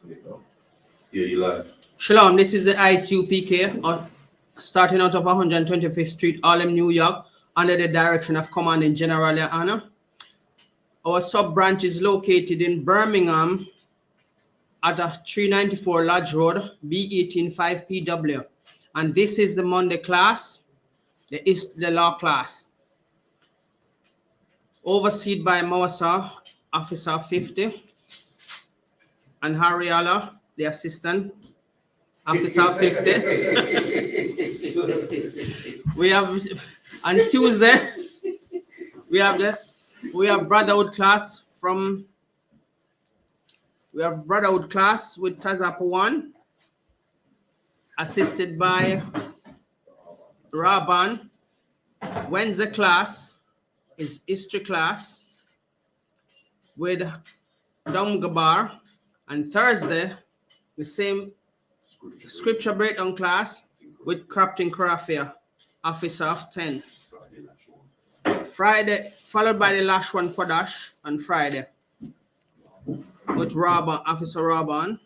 Yeah, you live. Shalom, this is the ISUPK, starting out of 125th Street, Harlem, New York, under the direction of Commanding General Anna. Our sub-branch is located in Birmingham at 394 Lodge Road, B185PW. And this is the Monday class, the law class, overseen by Mawasa, Officer 50, and Harriala, the assistant, Officer 50. We have on Tuesday, we have Brotherhood class with Tazapa 1, assisted by Raban. Wednesday class is history class with Gabar, and Thursday the same scripture breakdown class with Captain Karafia, Officer of 10. Friday, followed by the last one Kodash on Friday with Raban, Officer Raban,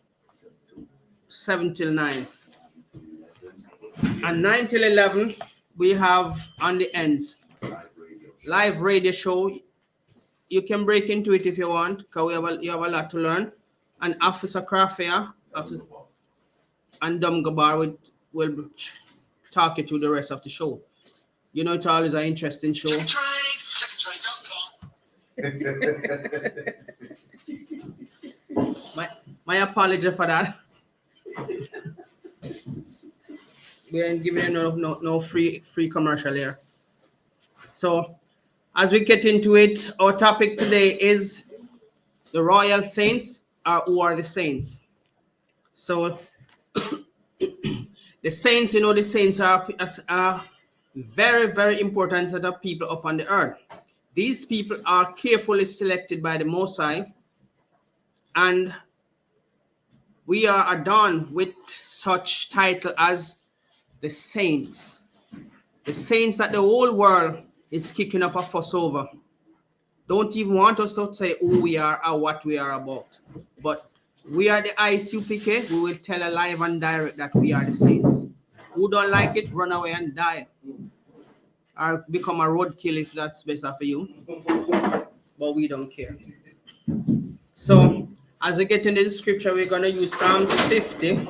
7 till 9. And 9 till 11, we have on the ends live radio show. You can break into it if you want, because you have a lot to learn. And Officer Krafia and Dum Gabar will talk you through the rest of the show. You know, it's always an interesting show. My apology for that. We ain't giving no free commercial here. So, as we get into it, our topic today is the royal saints, or who are the saints. So, the saints, the saints are very, very important set of people upon the earth. These people are carefully selected by the Most High, and we are adorned with such title as the saints. The saints that the whole world is kicking up a fuss over. Don't even want us to say who we are or what we are about. But we are the ISUPK. We will tell a live and direct that we are the saints. Who don't like it, run away and die. Or become a roadkill if that's better for you. But we don't care. So, as we get into the scripture, we're going to use Psalms 50.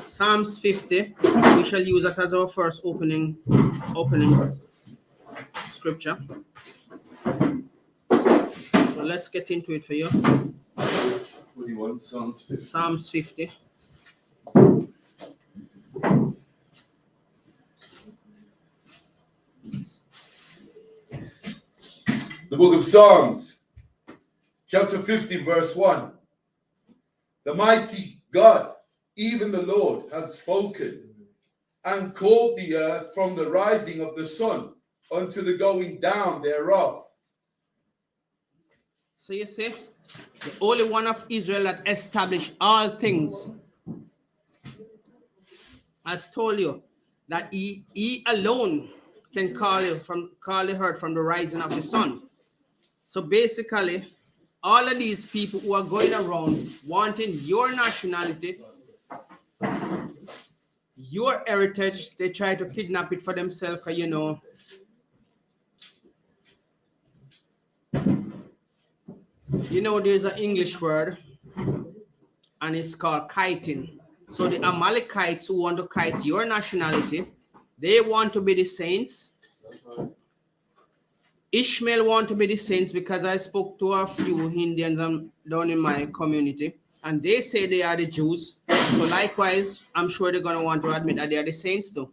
Psalms 50. We shall use that as our first opening scripture. So let's get into it for you. What do you want? Psalms 50. Psalms 50. The book of Psalms, chapter 50, verse 1. The mighty God, even the Lord, has spoken and called the earth from the rising of the sun unto the going down thereof. So you see, the only one of Israel that established all things has told you that he alone can call the earth from the rising of the sun. So basically, all of these people who are going around wanting your nationality, your heritage, they try to kidnap it for themselves, there's an English word, and it's called kiting. So the Amalekites who want to kite your nationality, they want to be the saints. Ishmael want to be the saints, because I spoke to a few Indians down in my community, and they say they are the Jews. So likewise, I'm sure they're going to want to admit that they are the saints too.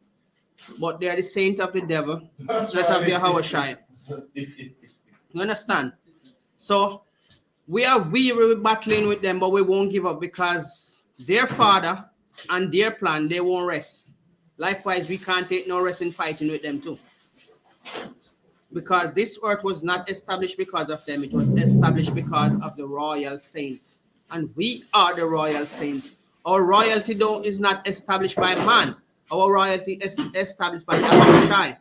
But they are the saints of the devil, not of Yahushua. You understand? So we are weary with battling with them, but we won't give up, because their father and their plan, they won't rest. Likewise, we can't take no rest in fighting with them too. Because this earth was not established because of them. It was established because of the royal saints. And we are the royal saints. Our royalty, though, is not established by man. Our royalty is established by Yahushua.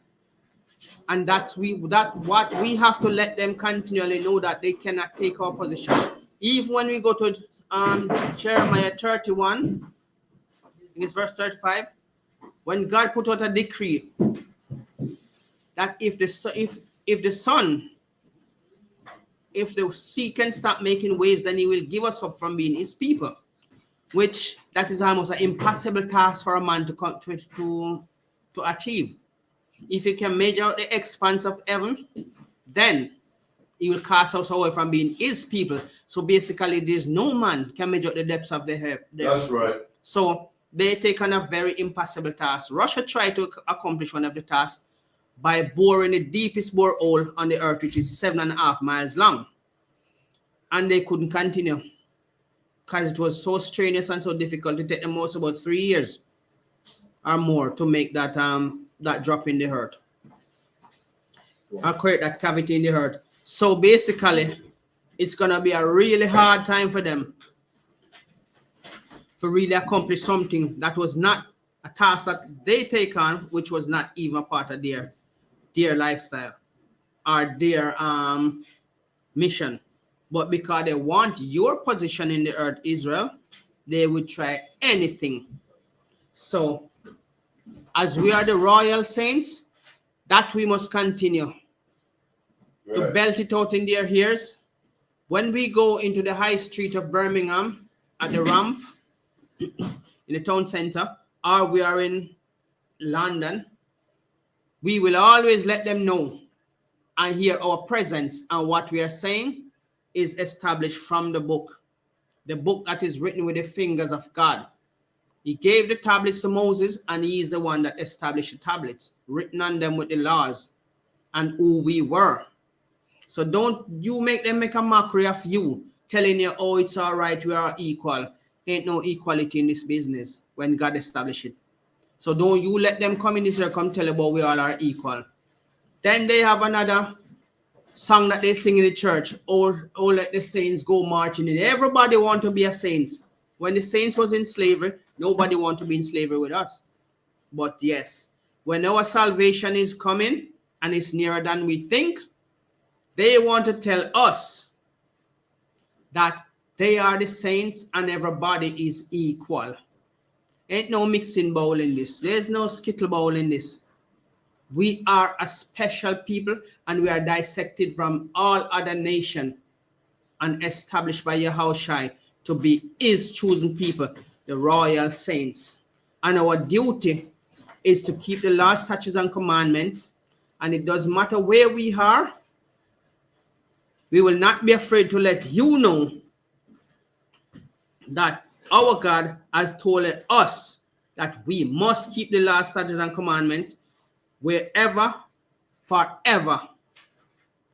And what we have to let them continually know, that they cannot take our position. Even when we go to Jeremiah 31, I think it's verse 35, when God put out a decree that if the sea can stop making waves, then he will give us up from being his people, which that is almost an impossible task for a man to achieve. If he can measure out the expanse of heaven, then he will cast us away from being his people. So basically, there's no man can measure the depths of the earth. That's right. So they take on a very impossible task. Russia tried to accomplish one of the tasks by boring the deepest borehole on the earth, which is 7.5 miles long. And they couldn't continue because it was so strenuous and so difficult. It took them most about 3 years or more to make that drop in the earth. Or create that cavity in the earth. So basically, it's gonna be a really hard time for them to really accomplish something that was not a task that they take on, which was not even a part of their lifestyle or their mission. But because they want your position in the earth, Israel, they would try anything. So, as we are the royal saints, that we must continue to belt it out in their ears. When we go into the high street of Birmingham at the ramp in the town center, or we are in London, we will always let them know and hear our presence, and what we are saying is established from the book that is written with the fingers of God. He gave the tablets to Moses, and he is the one that established the tablets, written on them with the laws and who we were. So don't you make them make a mockery of you, telling you, oh, it's all right, we are equal. Ain't no equality in this business when God established it. So don't you let them come in this year, come tell you about we all are equal. Then they have another song that they sing in the church, oh let the saints go marching in. Everybody want to be a saint. When the saints was in slavery, nobody want to be in slavery with us. But yes, when our salvation is coming and it's nearer than we think, they want to tell us that they are the saints and everybody is equal. Ain't no mixing bowl in this. There's no skittle bowl in this. We are a special people, and we are dissected from all other nations and established by Yahushua to be his chosen people, the royal saints. And our duty is to keep the laws, statutes, and commandments. And it doesn't matter where we are. We will not be afraid to let you know that our God has told us that we must keep the laws, statutes, and commandments wherever, forever.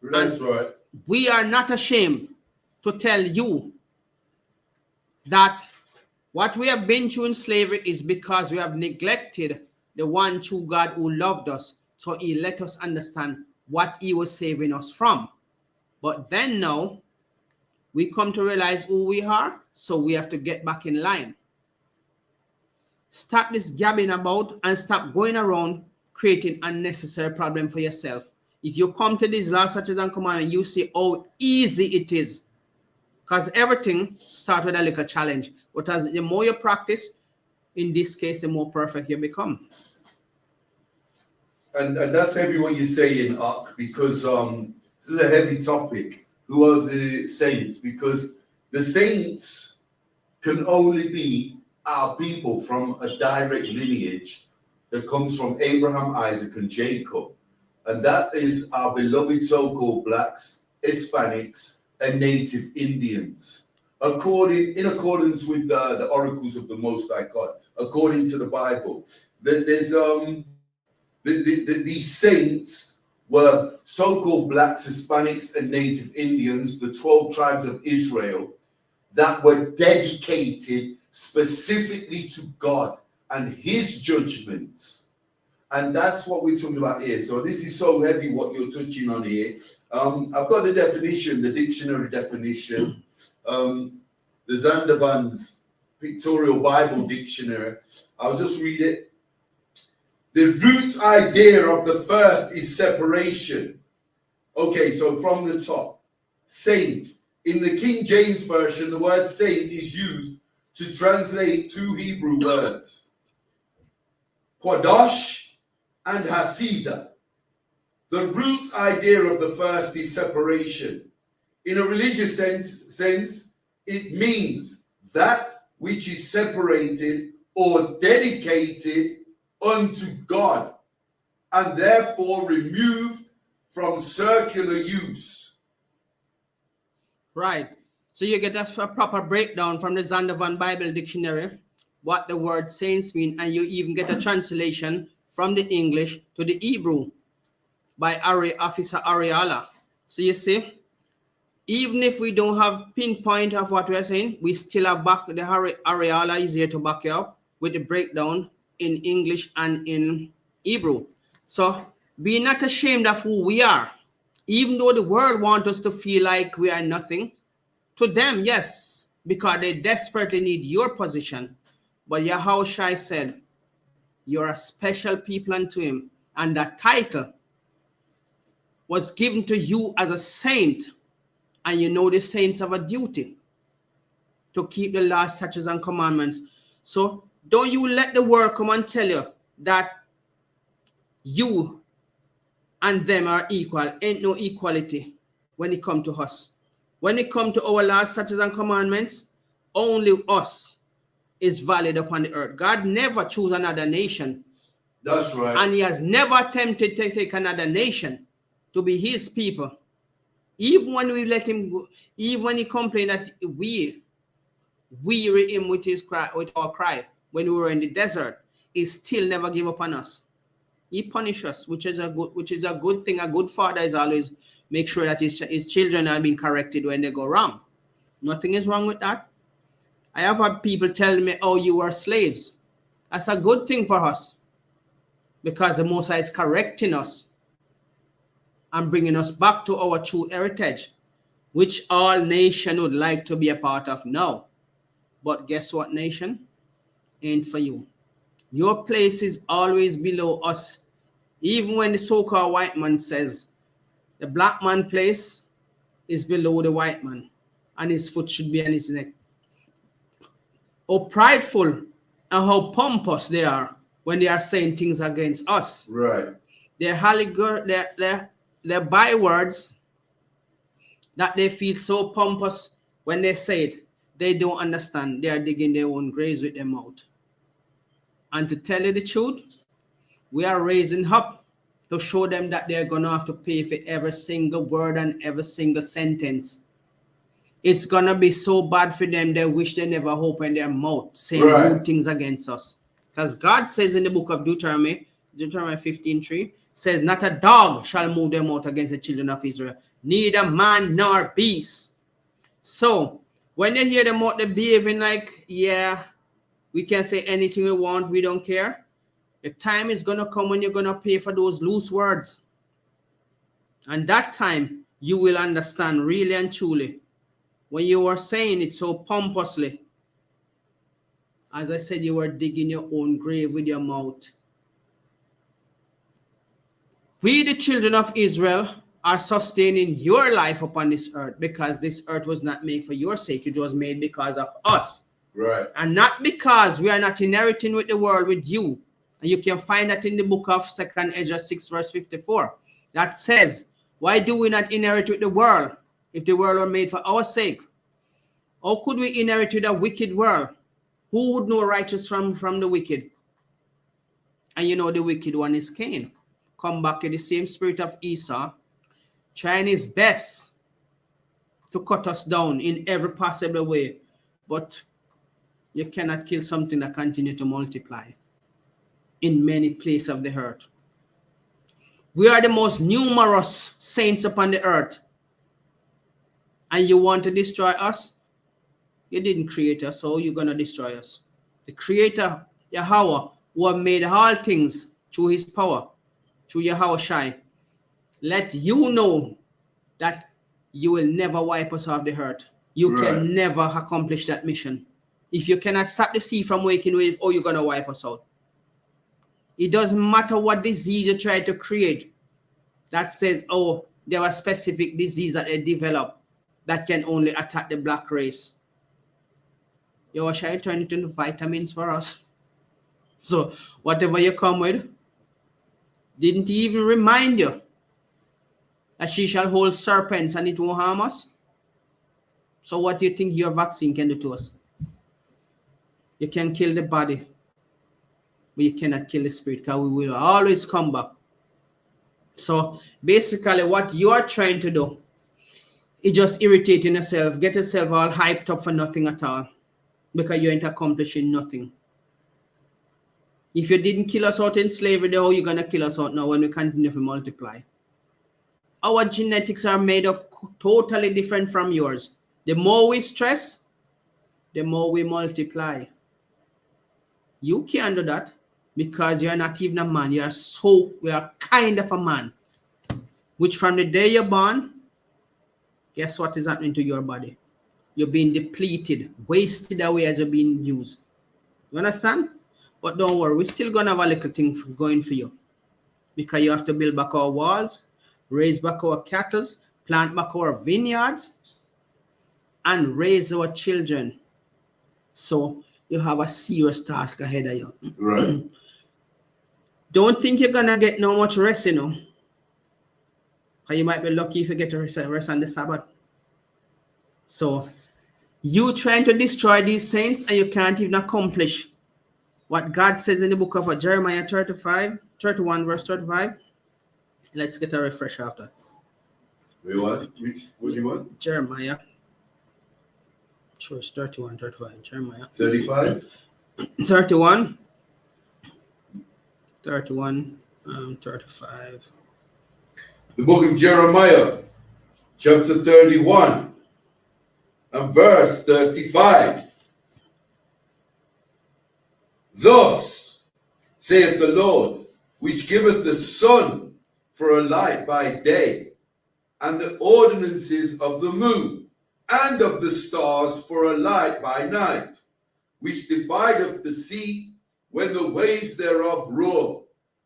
That's right. We are not ashamed to tell you that what we have been through in slavery is because we have neglected the one true God who loved us. So he let us understand what he was saving us from. But then now, we come to realize who we are, so we have to get back in line. Stop this gabbing about and stop going around creating unnecessary problem for yourself. If you come to these laws, statutes, and commandments, you see how easy it is. Because everything starts with a little challenge. But as the more you practice, in this case, the more perfect you become. And that's heavy what you say in Ark, because this is a heavy topic. Who are the saints? Because the saints can only be our people from a direct lineage that comes from Abraham, Isaac, and Jacob. And that is our beloved so-called blacks, Hispanics, and native Indians. In accordance with the oracles of the Most High God, according to the Bible, there's these saints were so-called blacks, Hispanics, and native Indians, the 12 tribes of Israel, that were dedicated specifically to God and his judgments. And that's what we're talking about here. So this is so heavy what you're touching on here. I've got the definition, the dictionary definition, the Zandervan's Pictorial Bible Dictionary. I'll just read it. The root idea of the first is separation. Okay, so from the top, saint. In the King James Version, the word saint is used to translate two Hebrew words, Quadash and Hasidah. The root idea of the first is separation. In a religious sense, it means that which is separated or dedicated unto God and therefore removed from circular use. Right. So you get a proper breakdown from the Zondervan Bible Dictionary, what the word saints mean, and you even get a translation from the English to the Hebrew by Officer Ariala. So you see, even if we don't have pinpoint of what we're saying, we still have back the Ariala is here to back you up with the breakdown in English and in Hebrew. So be not ashamed of who we are, even though the world wants us to feel like we are nothing. To them, yes, because they desperately need your position. But Yahushua said, you're a special people unto him, and that title was given to you as a saint. And you know the saints have a duty to keep the law, statutes, and commandments. So don't you let the world come and tell you that you and them are equal. Ain't no equality when it come to us. When it come to our law, statutes, and commandments, only us is valid upon the earth. God never chose another nation. That's right. And he has never attempted to take another nation to be his people. Even when we let him go, even when he complained that we weary him with his cry, with our cry, when we were in the desert, he still never gave up on us. He punished us, which is a good thing. A good father is always make sure that his children are being corrected when they go wrong. Nothing is wrong with that. I have had people tell me, oh, you were slaves. That's a good thing for us, because the Most High is correcting us and bringing us back to our true heritage, which all nation would like to be a part of now. But guess what, nation? Ain't for you. Your place is always below us. Even when the so-called white man says the black man place is below the white man and his foot should be on his neck. How prideful and how pompous they are when they are saying things against us. Right. They're bywords that they feel so pompous when they say it. They don't understand. They are digging their own graves with their mouth. And to tell you the truth, we are raising up to show them that they're going to have to pay for every single word and every single sentence. It's going to be so bad for them, they wish they never opened their mouth saying rude things against us. Because God says in the book of Deuteronomy 15:3, says, not a dog shall move their mouth against the children of Israel, neither man nor beast. So, when they hear them out, they're behaving like, yeah, we can say anything we want, we don't care. The time is going to come when you're going to pay for those loose words. And that time, you will understand really and truly. When you were saying it so pompously, as I said, you were digging your own grave with your mouth. We, the children of Israel, are sustaining your life upon this earth, because this earth was not made for your sake. It was made because of us. Right. And not because we are not inheriting with the world with you. And you can find that in the book of 2nd Ezra 6 verse 54. That says, why do we not inherit with the world if the world were made for our sake? How could we inherit with a wicked world? Who would know righteous from the wicked? And you know the wicked one is Cain. Come back to the same spirit of Esau, trying his best to cut us down in every possible way. But you cannot kill something that continues to multiply in many places of the earth. We are the most numerous saints upon the earth. And you want to destroy us? You didn't create us, so you're going to destroy us. The Creator, Yahweh, who have made all things through his power, through Yahushua, let you know that you will never wipe us off the earth. You can never accomplish that mission. If you cannot stop the sea from waking wave, or you're going to wipe us out. It doesn't matter what disease you try to create that says, oh, there was specific disease that they develop that can only attack the black race. You shall I turn it into vitamins for us? So whatever you come with, didn't he even remind you that she shall hold serpents and it won't harm us? So what do you think your vaccine can do to us? You can kill the body, but you cannot kill the spirit, because we will always come back. So basically what you are trying to do is just irritating yourself, get yourself all hyped up for nothing at all, because you ain't accomplishing nothing. If you didn't kill us out in slavery, then how are you going to kill us out now when we continue to multiply? Our genetics are made up totally different from yours. The more we stress, the more we multiply. You can't do that because you're not even a man. You are kind of a man. Which from the day you're born, guess what is happening to your body? You're being depleted, wasted away as you're being used. You understand? But don't worry, we're still going to have a little thing going for you. Because you have to build back our walls, raise back our cattle, plant back our vineyards, and raise our children. So you have a serious task ahead of you. Right. Don't think you're going to get no much rest, you know. Because you might be lucky if you get a rest on the Sabbath. So you trying to destroy these saints and you can't even accomplish what God says in the book of Jeremiah 31 verse 35. Let's get a refresh after. Wait, what? What do you want? Jeremiah. Sure, it's 31, 35. Jeremiah. 35? 31. 31, 35. The book of Jeremiah, chapter 31, and verse 35. Thus saith the Lord, which giveth the sun for a light by day, and the ordinances of the moon and of the stars for a light by night, which divideth the sea when the waves thereof roar.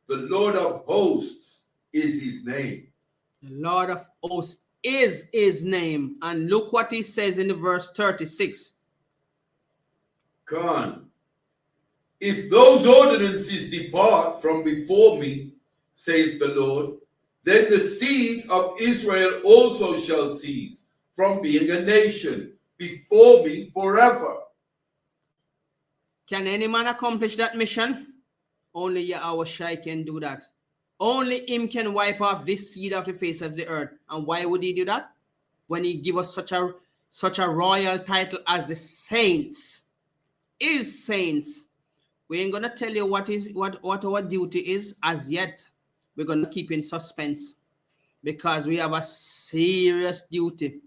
The Lord of hosts is his name. The Lord of hosts is his name. And look what he says in the verse 36. Khan, if those ordinances depart from before me, saith the Lord, then the seed of Israel also shall cease from being a nation before me forever. Can any man accomplish that mission? Only Yahweh Shai can do that. Only him can wipe off this seed off the face of the earth. And why would he do that? When he give us such a royal title as the saints. Is saints. We ain't gonna tell you what our duty is as yet. We're gonna keep in suspense because we have a serious duty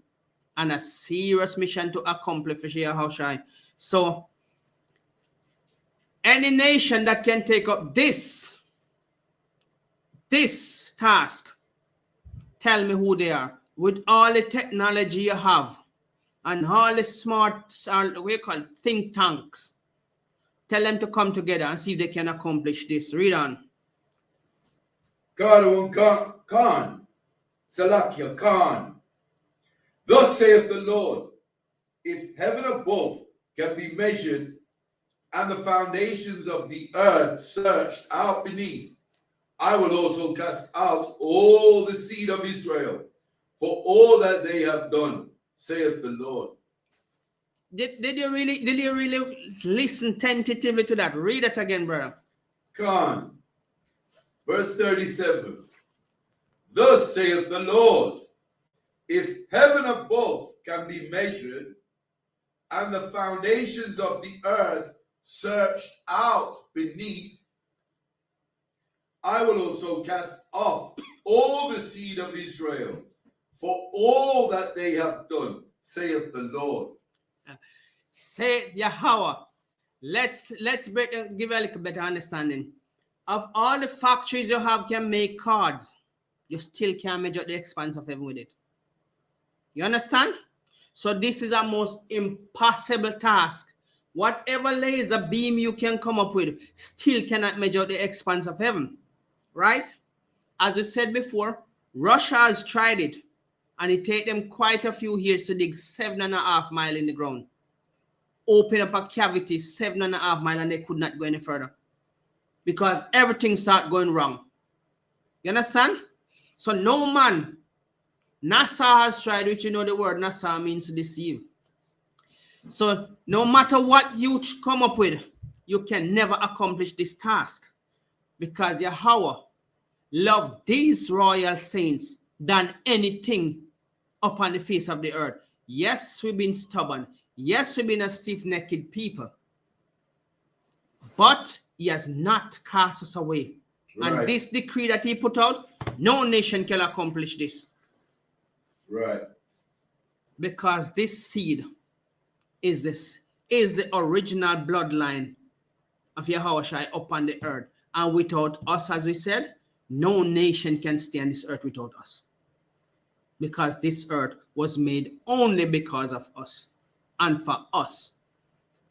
and a serious mission to accomplish for Yahweh. So any nation that can take up this task, tell me who they are. With all the technology you have and all the smart, we call think tanks, tell them to come together and see if they can accomplish this. Read on. Khan, Salakia Khan. Thus saith the Lord, if heaven above can be measured and the foundations of the earth searched out beneath, I will also cast out all the seed of Israel for all that they have done, saith the Lord. Did you really listen tentatively to that? Read it again, brother. Khan, verse 37. Thus saith the Lord, if heaven above can be measured and the foundations of the earth searched out beneath, I will also cast off all the seed of Israel for all that they have done, saith the Lord. Say Yahweh. Let's give a little better understanding. Of all the factories you have can make cards, you still can't measure the expanse of heaven with it. You understand? So this is a most impossible task Whatever laser beam you can come up with still cannot measure the expanse of heaven, right? As I said before, Russia has tried it, and it take them quite a few years to dig 7.5 miles in the ground. Open up a cavity 7.5 miles, and they could not go any further because everything start going wrong. You understand? So no man, NASA has tried, which you know the word NASA means to deceive. So no matter what you come up with, you can never accomplish this task because Yahweh loved these royal saints than anything upon the face of the earth. Yes, we've been stubborn. Yes, we've been a stiff-necked people. But he has not cast us away. Right. And this decree that he put out, no nation can accomplish this. Right. Because this seed is the original bloodline of Yahushua upon the earth. And without us, as we said, no nation can stay on this earth without us. Because this earth was made only because of us and for us.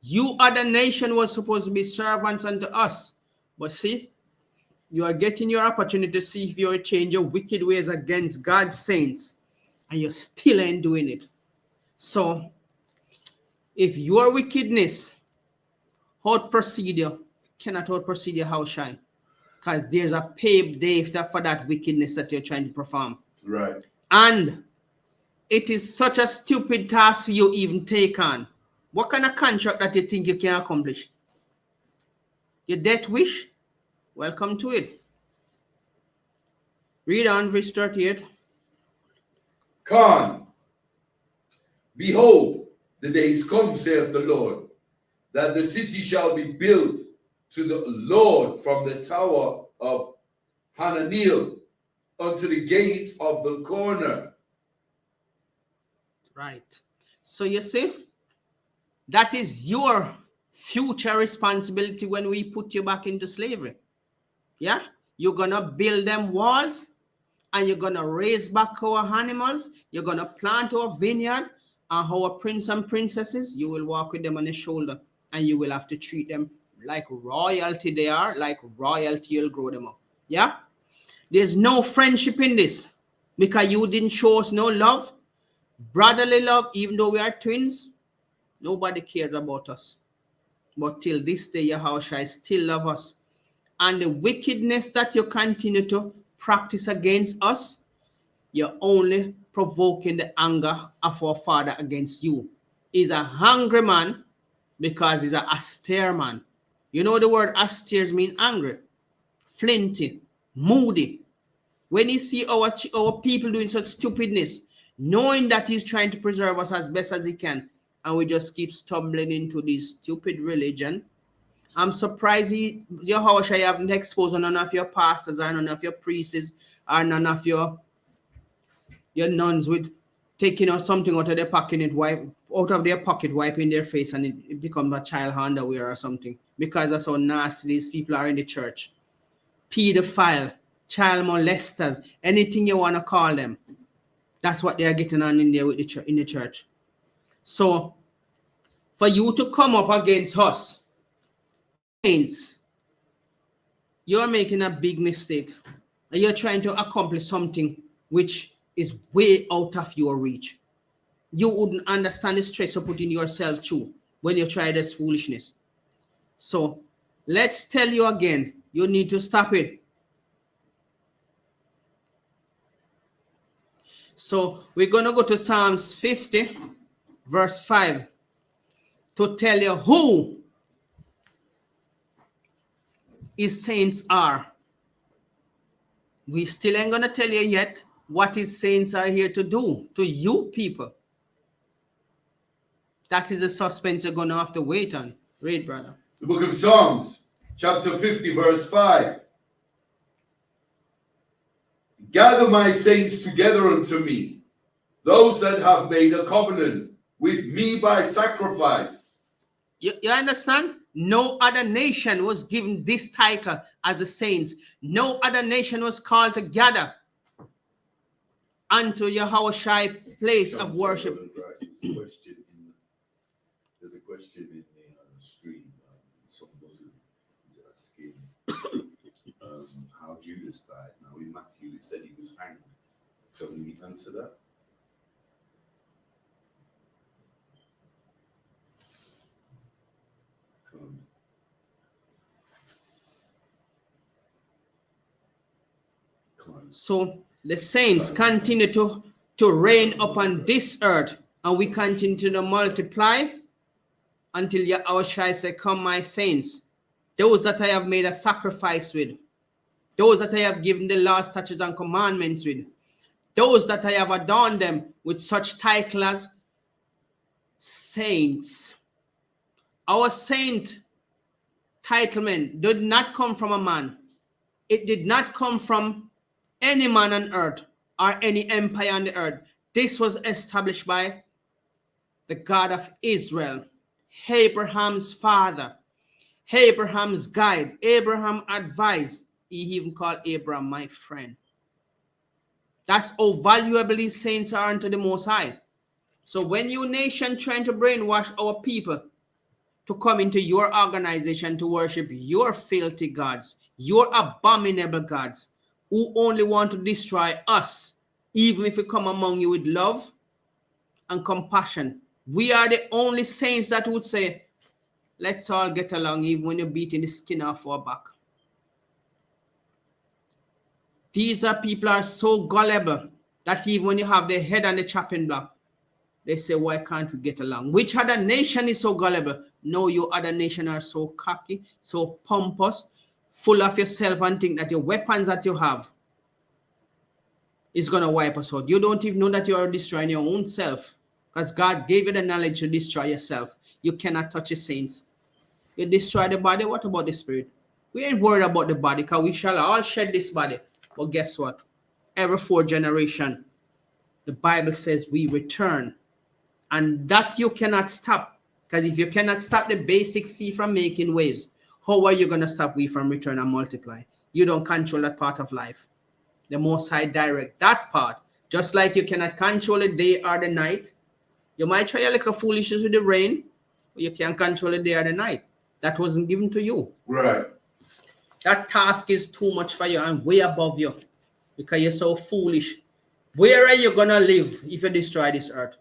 You other nation was supposed to be servants unto us. But see, you are getting your opportunity to see if you will change your wicked ways against God's saints. And you still ain't doing it. So, if your wickedness out procedure cannot out procedure how shine, because there's a paved day for that wickedness that you're trying to perform. Right. And it is such a stupid task for you even take on. What kind of contract that you think you can accomplish? Your death wish? Welcome to it. Read on, verse 38. Khan, behold, the days come, saith the Lord, that the city shall be built to the Lord from the tower of Hananeel unto the gate of the corner. Right. So you see, that is your future responsibility when we put you back into slavery. Yeah? You're going to build them walls, and you're going to raise back our animals. You're going to plant our vineyard, and our prince and princesses, you will walk with them on the shoulder, and you will have to treat them like royalty they are, like royalty you'll grow them up. Yeah? There's no friendship in this because you didn't show us no love, brotherly love, even though we are twins. Nobody cared about us. But till this day, Yahushua still love us. And the wickedness that you continue to practice against us, you're only provoking the anger of our Father against you. He's a hungry man because he's an austere man. You know the word austere means angry, flinty, moody. When you see our people doing such stupidness, knowing that he's trying to preserve us as best as he can, and we just keep stumbling into this stupid religion. I'm surprised Yahushua haven't exposed none of your pastors or none of your priests or none of your nuns with taking out something out of their pocket, wiping their face, and it becomes a child underwear or something, because that's how nasty these people are in the church. Pedophile, child molesters, anything you want to call them. That's what they are getting on in there with in the church. So, for you to come up against us, you're making a big mistake. And you're trying to accomplish something which is way out of your reach. You wouldn't understand the stress you're putting yourself through when you try this foolishness. So, let's tell you again, you need to stop it. So, we're going to go to Psalms 50, verse 5, to tell you who his saints are. We still ain't going to tell you yet what his saints are here to do to you people. That is a suspense you're going to have to wait on. Read, brother. The book of Psalms, chapter 50, verse 5. Gather my saints together unto me, those that have made a covenant with me by sacrifice. You understand? No other nation was given this title as the saints. No other nation was called to gather unto Yahushua place of worship. There's There's a question in the stream. Some Muslim is asking how Judas died. Now in Matthew it said he was hanged. Can we answer that? So the saints continue to reign upon this earth, and we continue to multiply until Yahweh shall say, "Come, my saints, those that I have made a sacrifice with, those that I have given the law, statutes, and commandments with, those that I have adorned them with such title as saints." Our saint titlement did not come from a man. It did not come from any man on earth or any empire on the earth. This was established by the God of Israel, Abraham's father, Abraham's guide. Abraham advised. He even called Abraham my friend. That's how valuable these saints are unto the Most High. So when you nation trying to brainwash our people to come into your organization to worship your filthy gods, your abominable gods, who only want to destroy us, even if we come among you with love and compassion, we are the only saints that would say, let's all get along, even when you're beating the skin off our back. These are people are so gullible that even when you have their head on the chopping block, they say, why can't we get along? Which other nation is so gullible? No, you other nation are so cocky, so pompous, full of yourself, and think that your weapons that you have is going to wipe us out. You don't even know that you are destroying your own self, because God gave you the knowledge to destroy yourself. You cannot touch the saints. You destroy the body, what about the spirit? We ain't worried about the body, because we shall all shed this body. But guess what? Every 4th generation, the Bible says we return. And that you cannot stop. Because if you cannot stop the basic sea from making waves, how are you going to stop we from return and multiply? You don't control that part of life. The Most High direct that part. Just like you cannot control the day or the night. You might try a little foolishness with the rain, but you can't control the day or the night. That wasn't given to you. Right. That task is too much for you and way above you, because you're so foolish. Where are you going to live if you destroy this earth?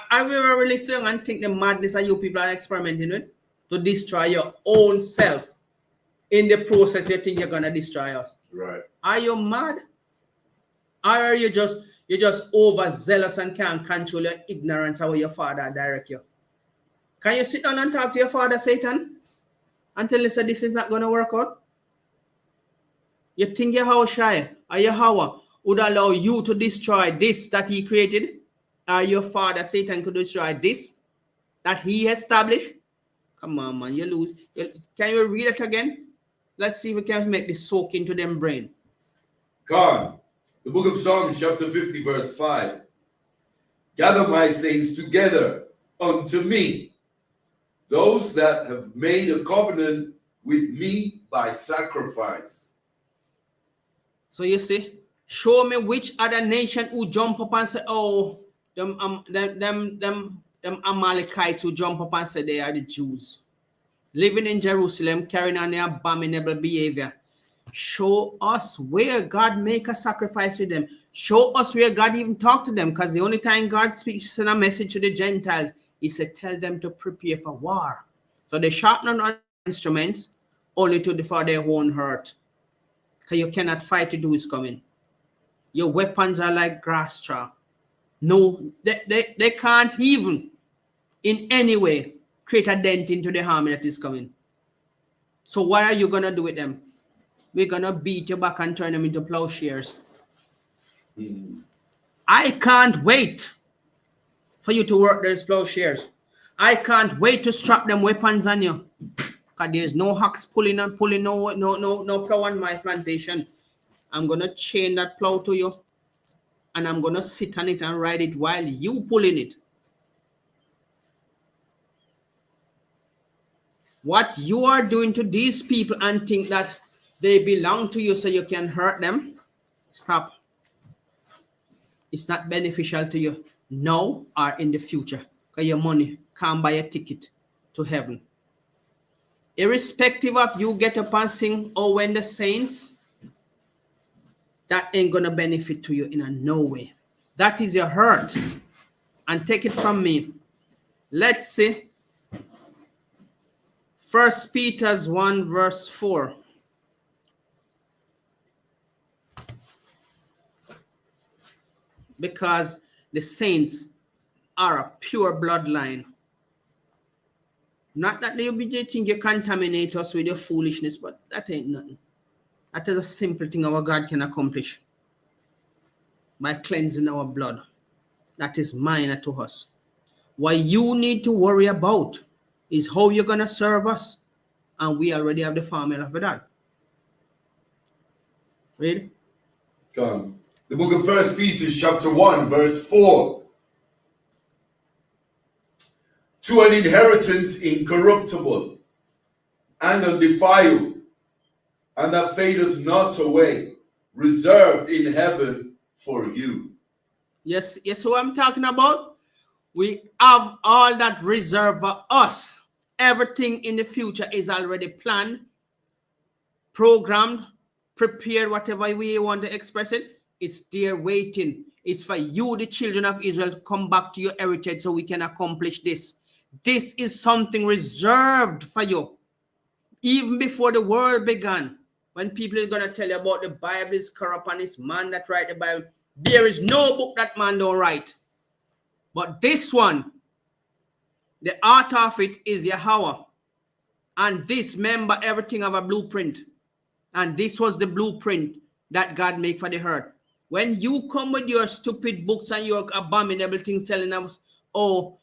I will really think and think the madness that you people are experimenting with to destroy your own self. In the process, you think you're going to destroy us. Right. Are you mad? Or are you just overzealous and can't control your ignorance of how your father direct you? Can you sit down and talk to your father, Satan, and tell us that this is not going to work out? You think Yahushua or Yahweh would allow you to destroy this that he created? Or your father, Satan, could destroy this that he established? Come on, man, you lose. Can you read it again? Let's see if we can make this soak into them brain. Come. The book of Psalms, chapter 50, verse 5. Gather my saints together unto me, those that have made a covenant with me by sacrifice. So you see, show me which other nation who jump up and say, oh, them Amalekites who jump up and say they are the Jews, living in Jerusalem, carrying on their abominable behavior. Show us where God make a sacrifice with them. Show us where God even talk to them, because the only time God speaks in a message to the Gentiles, he said, tell them to prepare for war. So they sharpen on instruments only for their own hurt. Because you cannot fight the who is coming. Your weapons are like grass straw. No, they can't even in any way create a dent into the army that is coming. So what are you going to do with them? We're going to beat you back and turn them into plowshares. I can't wait for you to work those plowshares. I can't wait to strap them weapons on you. Because there's no hacks pulling no plow on my plantation. I'm going to chain that plow to you. And I'm going to sit on it and ride it while you pulling it. What you are doing to these people and think that they belong to you so you can hurt them, stop. It's not beneficial to you now or in the future, because your money can't buy a ticket to heaven. Irrespective of you get up and sing, oh, when the saints, that ain't gonna benefit to you in a no way. That is your hurt. And take it from me. Let's see. 1 Peter 1 verse 4. Because the saints are a pure bloodline. Not that you think you contaminate us with your foolishness, but that ain't nothing. That is a simple thing our God can accomplish by cleansing our blood. That is minor to us. What you need to worry about is how you're going to serve us. And we already have the formula for that. Read. Come. The book of 1 Peter chapter 1 verse 4. To an inheritance incorruptible and undefiled, and that fadeth not away, reserved in heaven for you. Yes, what I'm talking about? We have all that reserved for us. Everything in the future is already planned, programmed, prepared, whatever way you want to express it. It's there waiting. It's for you, the children of Israel, to come back to your heritage so we can accomplish this. This is something reserved for you. Even before the world began, when people are going to tell you about the Bible is corrupt and it's man that write the Bible, there is no book that man don't write. But this one, the author of it is Yahweh. And this, remember, everything have a blueprint. And this was the blueprint that God made for the earth. When you come with your stupid books and your abominable things telling us, oh,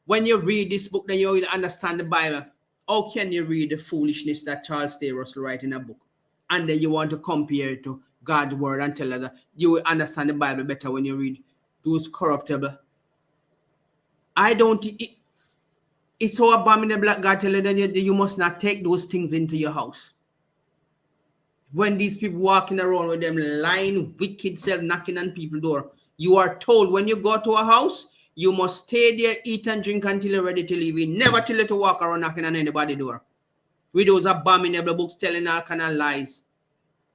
when you read this book, then you will understand the Bible. How can you read the foolishness that Charles Taylor Russell write in a book? And then you want to compare it to God's word and tell us that you will understand the Bible better when you read those corruptible. It's so abominable that God tell you that you must not take those things into your house. When these people walking around with them lying, wicked self, knocking on people's door, you are told when you go to a house, you must stay there, eat and drink until you're ready to leave. We never tell you to walk around knocking on anybody's door. With those abominable books telling all kind of lies.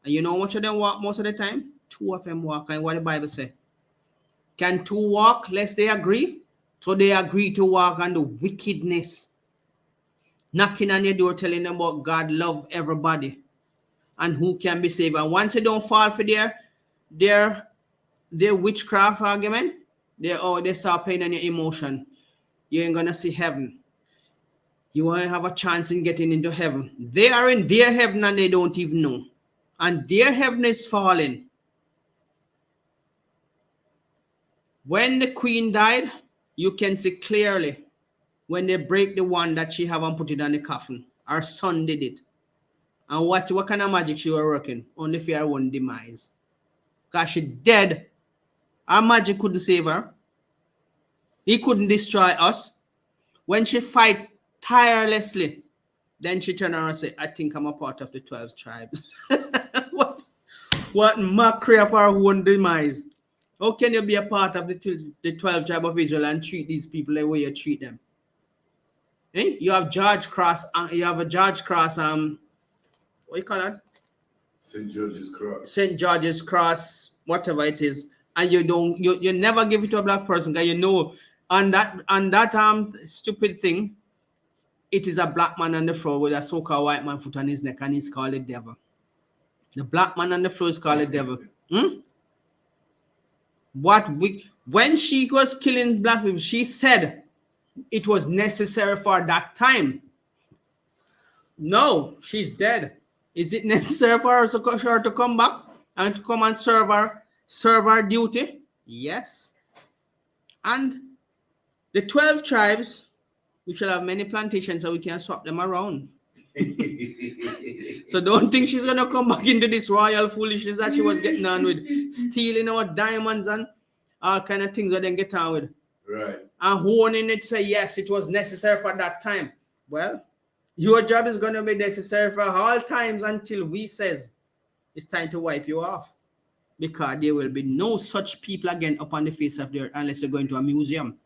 And you know how much of them walk most of the time? 2 of them walk. And what the Bible say? Can 2 walk lest they agree? So they agree to walk on the wickedness. Knocking on your door telling them about God love everybody. And who can be saved. And once you don't fall for their witchcraft argument, they start playing on your emotion. You ain't gonna see heaven. You won't have a chance in getting into heaven. They are in their heaven and they don't even know. And their heaven is falling. When the queen died, you can see clearly when they break the one that she haven't put it on the coffin. Her son did it. And what kind of magic she was working? Only for her own demise. Because she dead. Our magic couldn't save her. He couldn't destroy us. When she fight tirelessly, then she turned around and said, I think I'm a part of the 12 tribes. What mockery of our own demise. How can you be a part of the 12 tribe of Israel and treat these people the way you treat them? Eh? You have George Cross, what you call that? St. George's Cross. St. George's Cross, whatever it is, and you never give it to a black person because you know on that stupid thing, it is a black man on the floor with a so-called white man foot on his neck, and he's called the devil. The black man on the floor is called the devil. When she was killing black people, she said it was necessary for that time. No, she's dead. Is it necessary for her to come back and to come and serve her duty? Yes. And the 12 tribes, we shall have many plantations so we can swap them around. So don't think she's gonna come back into this royal foolishness that she was getting on with, stealing our diamonds and all kind of things that they get on with. Right. And honing it, say yes, it was necessary for that time. Well, your job is going to be necessary for all times until we says it's time to wipe you off. Because there will be no such people again upon the face of the earth unless you're going to a museum.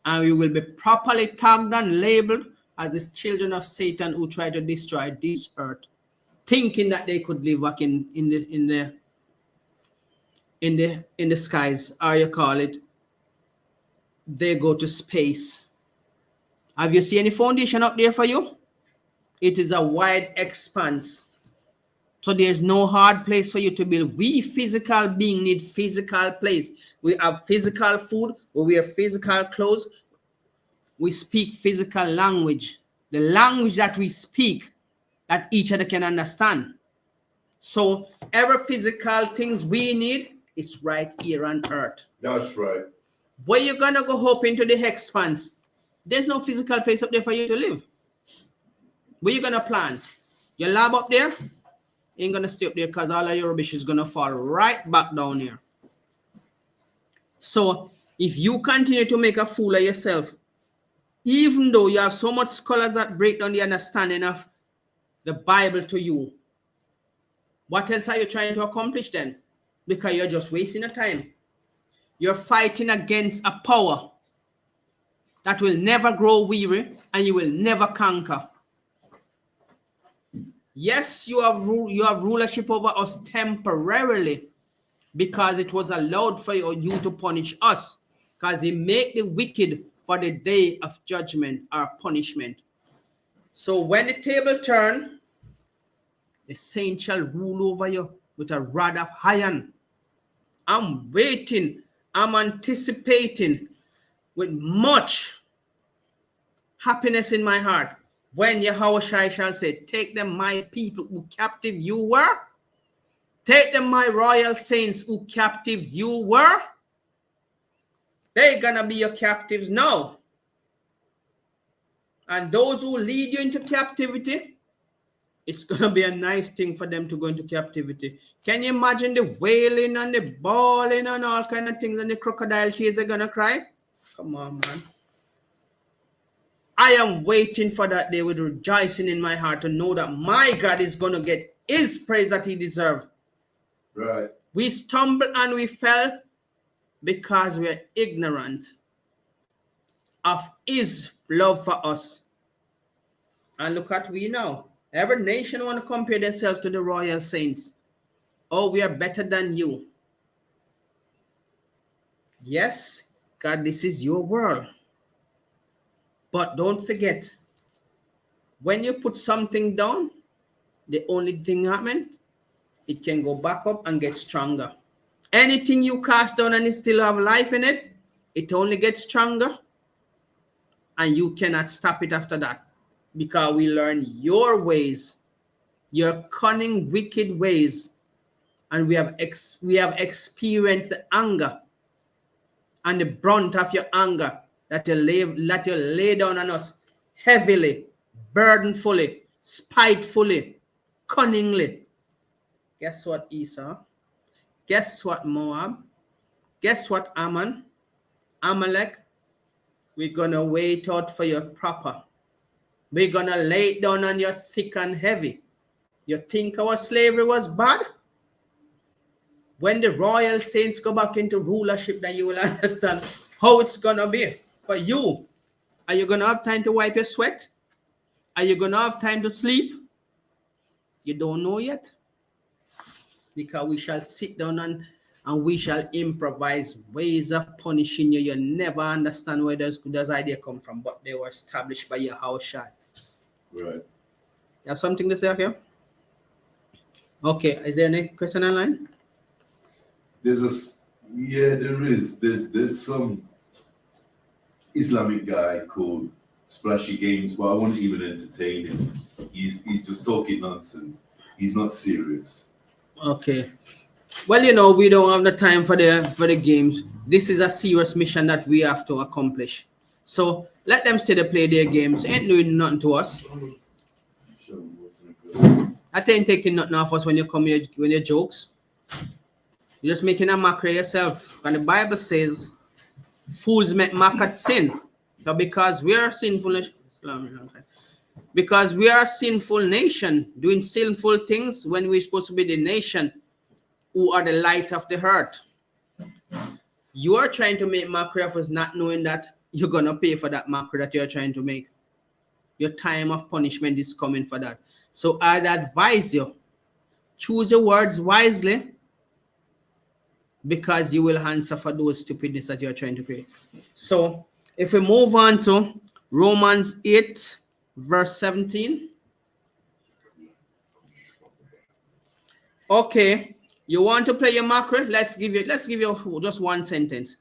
And we will be properly tagged and labeled as the children of Satan who try to destroy this earth, thinking that they could live back in the skies, or you call it, they go to space. Have you seen any foundation up there for you? It is a wide expanse. So there's no hard place for you to build. We physical beings need physical place. We have physical food, we wear physical clothes, we speak physical language. The language that we speak that each other can understand. So every physical things we need is right here on earth. That's right. Where you gonna go up into the expanse? There's no physical place up there for you to live. Where you gonna plant? Your lab up there? Ain't gonna stay up there because all of your rubbish is gonna fall right back down here. So if you continue to make a fool of yourself, even though you have so much scholars that break down the understanding of the Bible to you, what else are you trying to accomplish then? Because you're just wasting your time. You're fighting against a power that will never grow weary and you will never conquer. Yes, you have rulership over us temporarily because it was allowed for you to punish us, because he make the wicked for the day of judgment or punishment. So when the table turn, the saint shall rule over you with a rod of iron. I'm waiting, I'm anticipating with much happiness in my heart when Yahushua shall say, take them my people who captive you were, take them my royal saints who captives you were. They're gonna be your captives now. And those who lead you into captivity, it's gonna be a nice thing for them to go into captivity. Can you imagine the wailing and the bawling and all kind of things, and the crocodile tears are gonna cry? Come on, man. I am waiting for that day with rejoicing in my heart to know that my God is gonna get his praise that he deserves. Right. We stumbled and we fell because we are ignorant of his love for us. And look at we now. Every nation want to compare themselves to the royal saints. Oh, we are better than you. Yes, God, this is your world. But don't forget, when you put something down, the only thing happen, it can go back up and get stronger. Anything you cast down and it still have life in it, it only gets stronger. And you cannot stop it after that. Because we learn your ways, your cunning, wicked ways. And we have experienced the anger and the brunt of your anger that you lay down on us heavily, burdenfully, spitefully, cunningly. Guess what, Esau? Guess what, Moab? Guess what, Ammon? Amalek? We're going to wait out for your proper. We're going to lay it down on your thick and heavy. You think our slavery was bad? When the royal saints go back into rulership, then you will understand how it's going to be for you. Are you going to have time to wipe your sweat? Are you going to have time to sleep? You don't know yet. Because we shall sit down and we shall improvise ways of punishing you. You never understand where those ideas come from, but they were established by Yahushua. Right. You have something to say here? Okay, is there any question online? There is. There's some Islamic guy called Splashy Games, but I won't even entertain him. He's just talking nonsense. He's not serious. Okay. Well, we don't have the time for the games. This is a serious mission that we have to accomplish. So let them stay to play their games. Ain't doing nothing to us. That ain't taking nothing off us when you come here when you jokes. You're just making a mockery of yourself. And the Bible says, fools make mock at sin. So because we are sinful nation, doing sinful things when we're supposed to be the nation who are the light of the earth. You are trying to make mockery of us, not knowing that you're gonna pay for that macro that you're trying to make. Your time of punishment is coming for that. So I'd advise you, choose your words wisely, because you will answer for those stupidness that you're trying to create. So if we move on to Romans 8, verse 17. Okay, you want to play your macro? Let's give you just one sentence.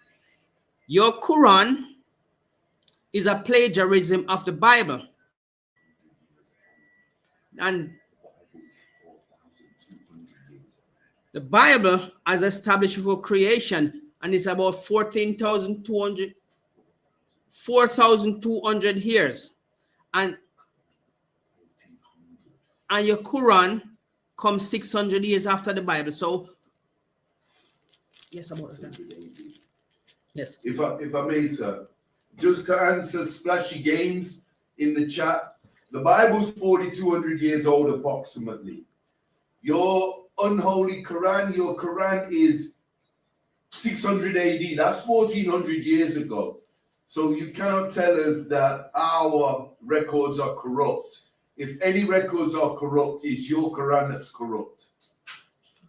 Your Quran is a plagiarism of the Bible. And the Bible, as established before creation, and it's about 4,200 years. And your Quran comes 600 years after the Bible. So, yes, about that. Yes. If I may, sir, just to answer Splashy Games in the chat, the Bible's 4,200 years old approximately. Your unholy Quran, your Quran is 600 AD. That's 1,400 years ago. So you cannot tell us that our records are corrupt. If any records are corrupt, it's your Quran that's corrupt.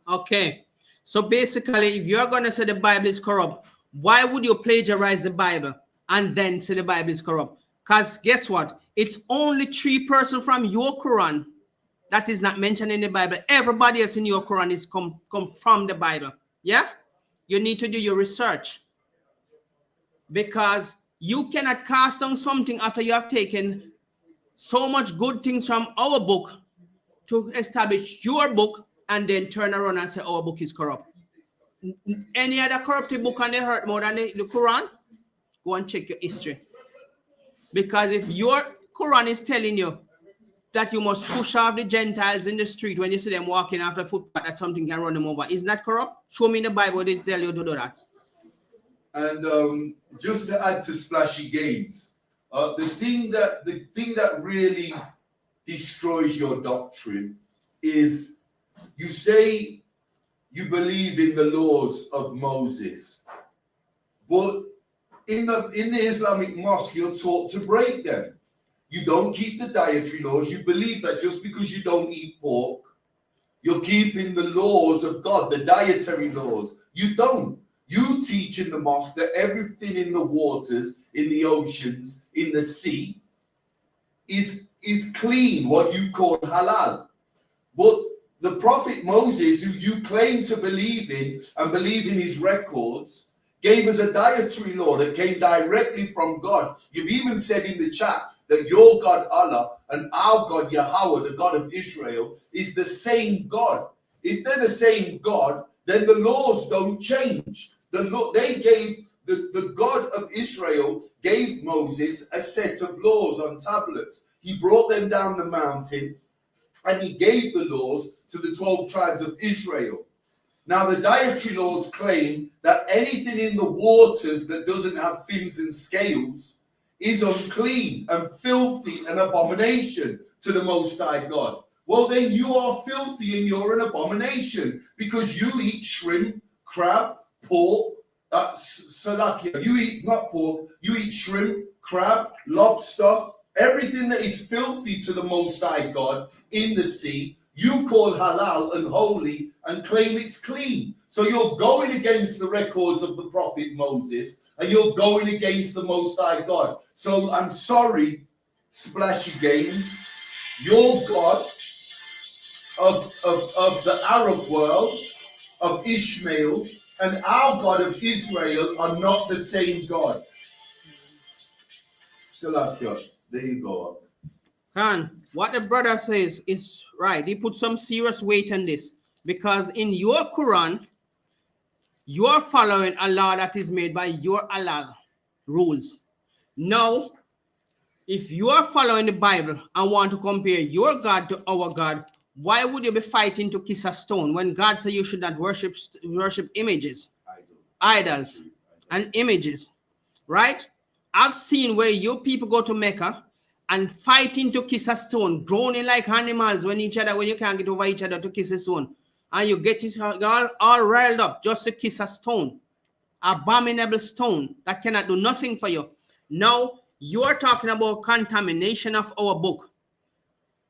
Okay. So basically, if you're going to say the Bible is corrupt, why would you plagiarize the Bible and then say the Bible is corrupt? Because guess what? It's only 3% from your Quran that is not mentioned in the Bible. Everybody else in your Quran is come from the Bible. Yeah? You need to do your research. Because you cannot cast down something after you have taken so much good things from our book to establish your book and then turn around and say our book is corrupt. Any other corrupted book on the earth more than the Quran? Go and check your history. Because if your Quran is telling you that you must push off the Gentiles in the street when you see them walking after footpath, that something can run them over, isn't that corrupt? Show me in the Bible they tell you to do that. And just to add to Splashy Games, the thing that really destroys your doctrine is you say you believe in the laws of Moses, but in the Islamic mosque you're taught to break them. You don't keep the dietary laws. You believe that just because you don't eat pork, you're keeping the laws of God, the dietary laws. You don't. You teach in the mosque that everything in the waters, in the oceans, in the sea is clean, what you call halal. But the Prophet Moses, who you claim to believe in and believe in his records, gave us a dietary law that came directly from God. You've even said in the chat that your God Allah and our God Yahweh, the God of Israel, is the same God. If they're the same God, then the laws don't change. The God of Israel gave Moses a set of laws on tablets. He brought them down the mountain and he gave the laws to the 12 tribes of Israel. Now, the dietary laws claim that anything in the waters that doesn't have fins and scales is unclean and filthy, an abomination to the Most High God. Well, then you are filthy and you're an abomination because you eat shrimp, crab, pork, salakia. You eat not pork, you eat shrimp, crab, lobster, everything that is filthy to the Most High God in the sea. You call halal and holy and claim it's clean. So you're going against the records of the Prophet Moses and you're going against the Most High God. So I'm sorry, Splashy Games, your God of the Arab world, of Ishmael, and our God of Israel are not the same God. Salakia, there you go. Khan, what the brother says is right. He put some serious weight on this because in your Quran, you are following a law that is made by your Allah rules. Now, if you are following the Bible and want to compare your God to our God, why would you be fighting to kiss a stone when God said you should not worship images, idols, and images, right? I've seen where you people go to Mecca and fighting to kiss a stone, groaning like animals when you can't get over each other to kiss a stone. And you get it all riled up just to kiss a stone, abominable stone that cannot do nothing for you. Now, you are talking about contamination of our book.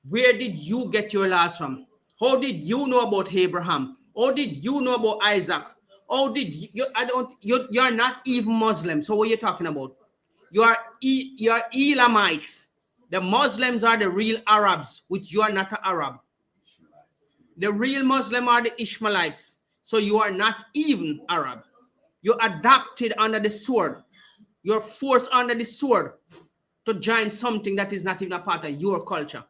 Where did you get your laws from? How did you know about Abraham? How did you know about Isaac? How did you, I don't, you're not even Muslim. So what are you talking about? You are Elamites. The Muslims are the real Arabs, which you are not an Arab. The real Muslim are the Ishmaelites. So you are not even Arab. You're adopted under the sword. You're forced under the sword to join something that is not even a part of your culture.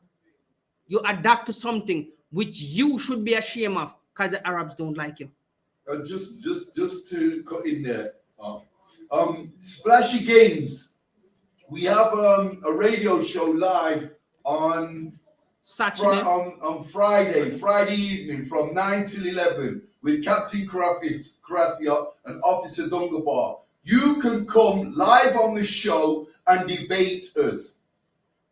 You adapt to something which you should be ashamed of because the Arabs don't like you. Just to cut in there. Splashy Games. We have a radio show live on on Friday evening from 9 till 11 with Captain Karathia and Officer Dungabar. You can come live on the show and debate us.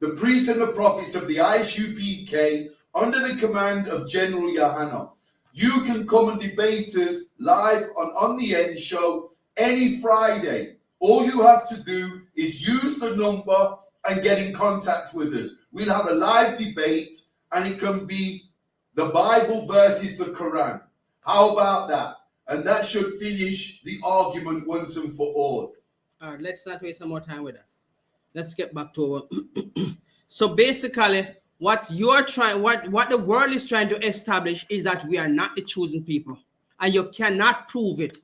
The priests and the prophets of the ISUPK under the command of General Yohanna. You can come and debate us live on the End Show any Friday. All you have to do is use the number and get in contact with us. We'll have a live debate and it can be the Bible versus the Quran. How about that? And that should finish the argument once and for all. All right, let's not waste some more time with that. Let's get back to our so basically what you're trying, what the world is trying to establish is that we are not the chosen people, and you cannot prove it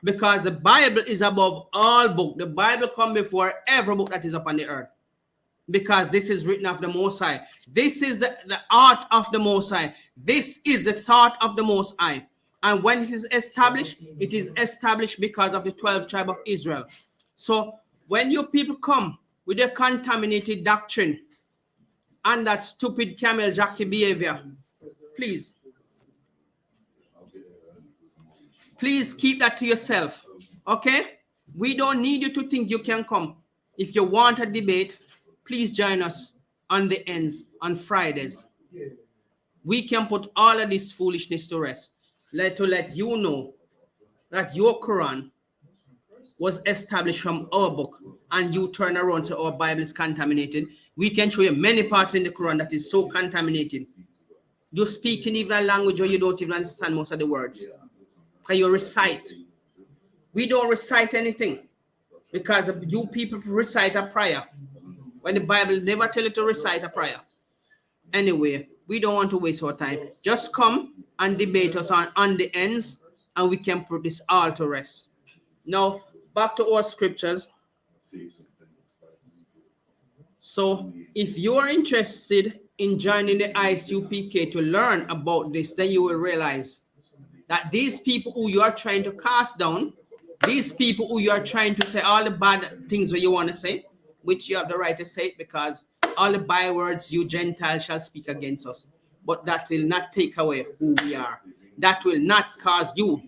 because the Bible is above all book. The Bible comes before every book that is upon the earth, because this is written of the Most High. This is the art of the Most High. This is the thought of the Most High. And when it is established because of the 12 tribes of Israel. So when you people come with a contaminated doctrine and that stupid camel jockey behavior, please keep that to yourself. Okay? We don't need you to think you can come. If you want a debate, please join us on the Ends on Fridays. We can put all of this foolishness to rest. Let you know that your Quran was established from our book, and you turn around and say our Bible is contaminated. We can show you many parts in the Quran that is so contaminated. You're speaking even a language where you don't even understand most of the words. Because you recite. We don't recite anything because you people recite a prayer when the Bible never tell you to recite a prayer. Anyway, we don't want to waste our time. Just come and debate us on the Ends, and we can put this all to rest. Now, back to our scriptures. So, if you are interested in joining the ISUPK to learn about this, then you will realize that these people who you are trying to cast down, these people who you are trying to say all the bad things that you want to say, which you have the right to say it, because all the bywords you Gentiles shall speak against us. But that will not take away who we are. That will not cause you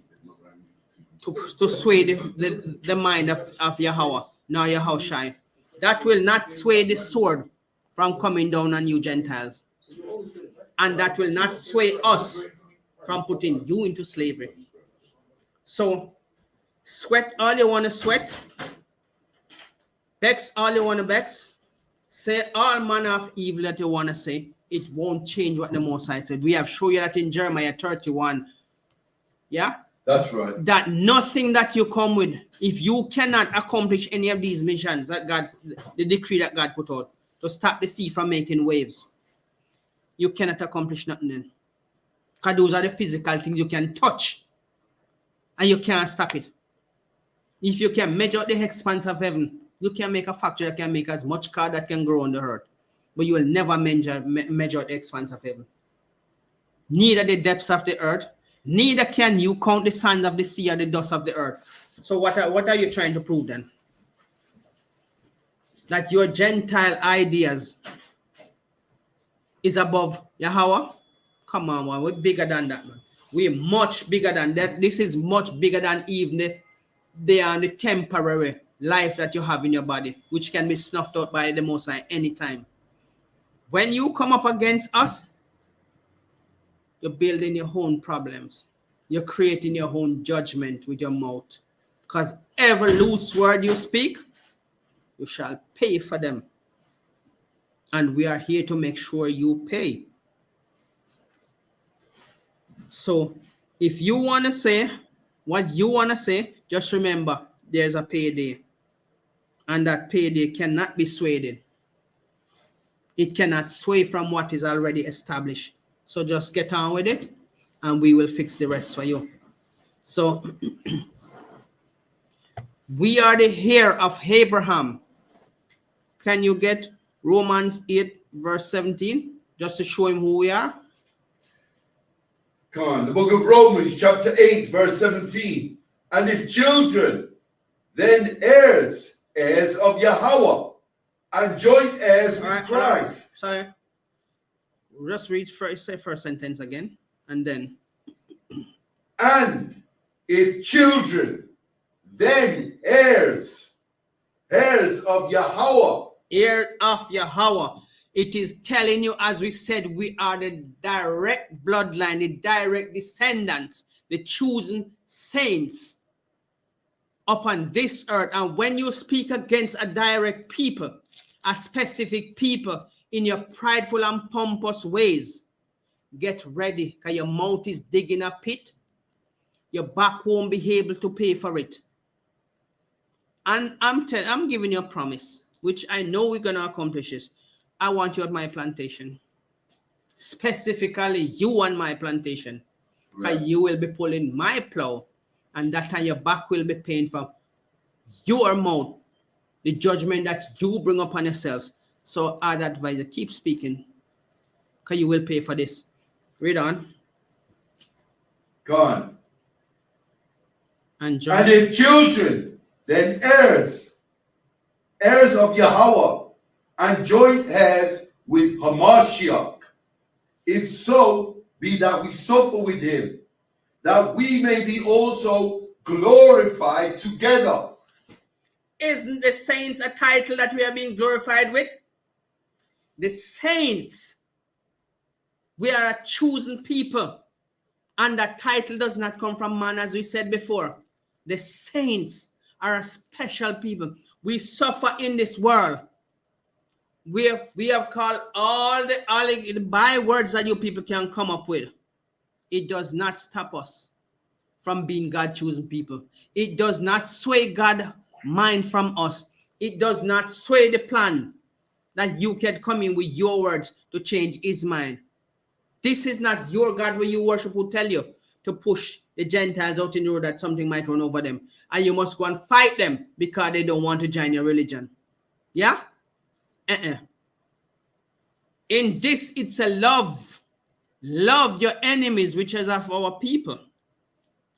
to sway the mind of Yahweh, nor Yahushai. That will not sway the sword from coming down on you Gentiles. And that will not sway us from putting you into slavery. So, sweat all you want to sweat. Vex all you want to vex. Say all manner of evil that you want to say. It won't change what the Most High said. We have shown you that in Jeremiah 31. Yeah? That's right. That nothing that you come with, if you cannot accomplish any of these missions that God, the decree that God put out, to stop the sea from making waves, you cannot accomplish nothing then. Because those are the physical things you can touch. And you can't stop it. If you can measure the expanse of heaven, you can make a factory that can make as much car that can grow on the earth. But you will never measure the expanse of heaven. Neither the depths of the earth, neither can you count the sands of the sea or the dust of the earth. So what are you trying to prove then? That your Gentile ideas is above Yahweh? Come on, man. We're bigger than that, man. We're much bigger than that. This is much bigger than even the temporary life that you have in your body, which can be snuffed out by the Most High anytime. When you come up against us, you're building your own problems. You're creating your own judgment with your mouth. Because every loose word you speak you shall pay for them. And we are here to make sure you pay. So if you want to say what you want to say, just remember there's a payday. And that payday cannot be swayed. It cannot sway from what is already established. So just get on with it and we will fix the rest for you. So we are the heir of Abraham. Can you get Romans 8 verse 17 just to show him who we are? Come on, the book of Romans chapter 8 verse 17. And if children, then heirs, heirs of Yahweh, and joint heirs with Christ. Sorry. Just read first, say first sentence again, and then. And if children, then heirs, heirs of Yahweh. Heir of Yahweh. It is telling you, as we said, we are the direct bloodline, the direct descendants, the chosen saints upon this earth. And when you speak against a direct people, a specific people, in your prideful and pompous ways, get ready, because your mouth is digging a pit. Your back won't be able to pay for it. And I'm giving you a promise, which I know we're going to accomplish this. I want you at my plantation. Specifically, you on my plantation. Because you will be pulling my plow, and that time your back will be paying for your mouth, the judgment that you bring upon yourselves. So I'd advise you, keep speaking, because you will pay for this. Read on. Go on. And if children, then heirs, heirs of Yahweh, and joint heirs with Hamashiach. If so, be that we suffer with him, that we may be also glorified together. Isn't the saints a title that we are being glorified with? The saints. We are a chosen people. And that title does not come from man, as we said before. The saints are a special people. We suffer in this world. We have called all the bywords that you people can come up with. It does not stop us from being God-chosen people. It does not sway God's mind from us. It does not sway the plan that you can come in with your words to change his mind. This is not your God where you worship who tell you to push the Gentiles out in the road that something might run over them. And you must go and fight them because they don't want to join your religion. Yeah? In this, it's a love. Love your enemies, which is of our people.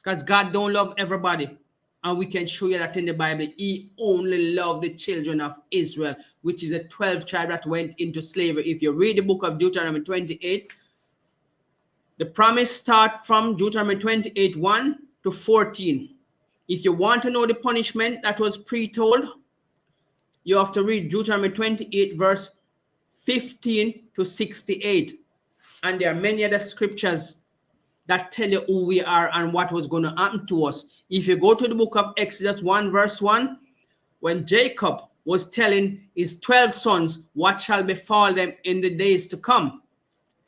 Because God don't love everybody. And we can show you that in the Bible. He only loved the children of Israel, which is a 12th tribe that went into slavery. If you read the book of Deuteronomy 28, the promise starts from Deuteronomy 28, 1 to 14. If you want to know the punishment that was pre-told, you have to read Deuteronomy 28, verse 15 to 68. And there are many other scriptures that tell you who we are and what was going to happen to us. If you go to the book of Exodus 1, verse 1, when Jacob was telling his 12 sons what shall befall them in the days to come,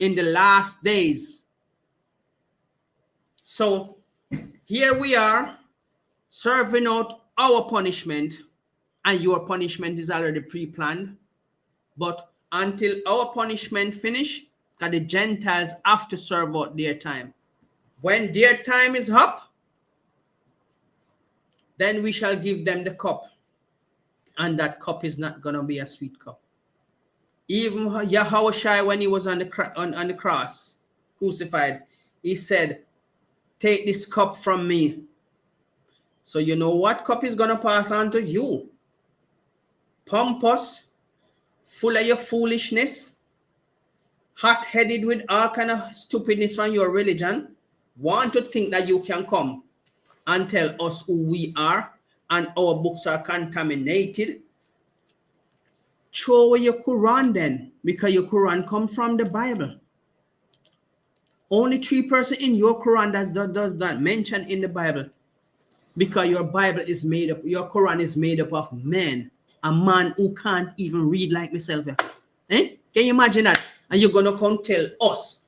in the last days. So here we are serving out our punishment, and your punishment is already pre-planned. But until our punishment finish, because the Gentiles have to serve out their time. When their time is up, then we shall give them the cup. And that cup is not going to be a sweet cup. Even Yahushua, when he was on the cross, crucified, he said, take this cup from me. So you know what cup is going to pass on to you? Pompous, full of your foolishness, hot-headed with all kind of stupidness from your religion, want to think that you can come and tell us who we are and our books are contaminated. Throw away your Quran then, because your Quran comes from the Bible. Only 3% in your Quran does not mention in the Bible, because your Bible is made up, your Quran is made up of men. A man who can't even read like myself. Eh? Can you imagine that? And you're gonna come tell us,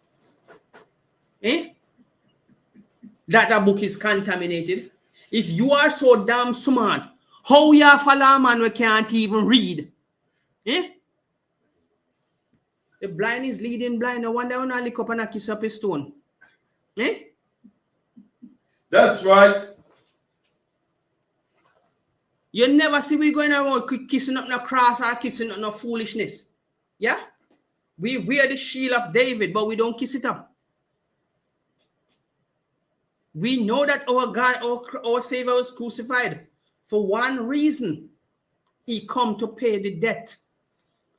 that the book is contaminated? If you are so damn smart, how you follow a man who can't even read? Eh? The blind is leading blind. No wonder when I lick up and I kiss up a stone. Eh? That's right. You never see we going around kissing up no cross or kissing up no foolishness. Yeah? We wear the shield of David, but we don't kiss it up. We know that our God, our Savior was crucified for one reason. He come to pay the debt.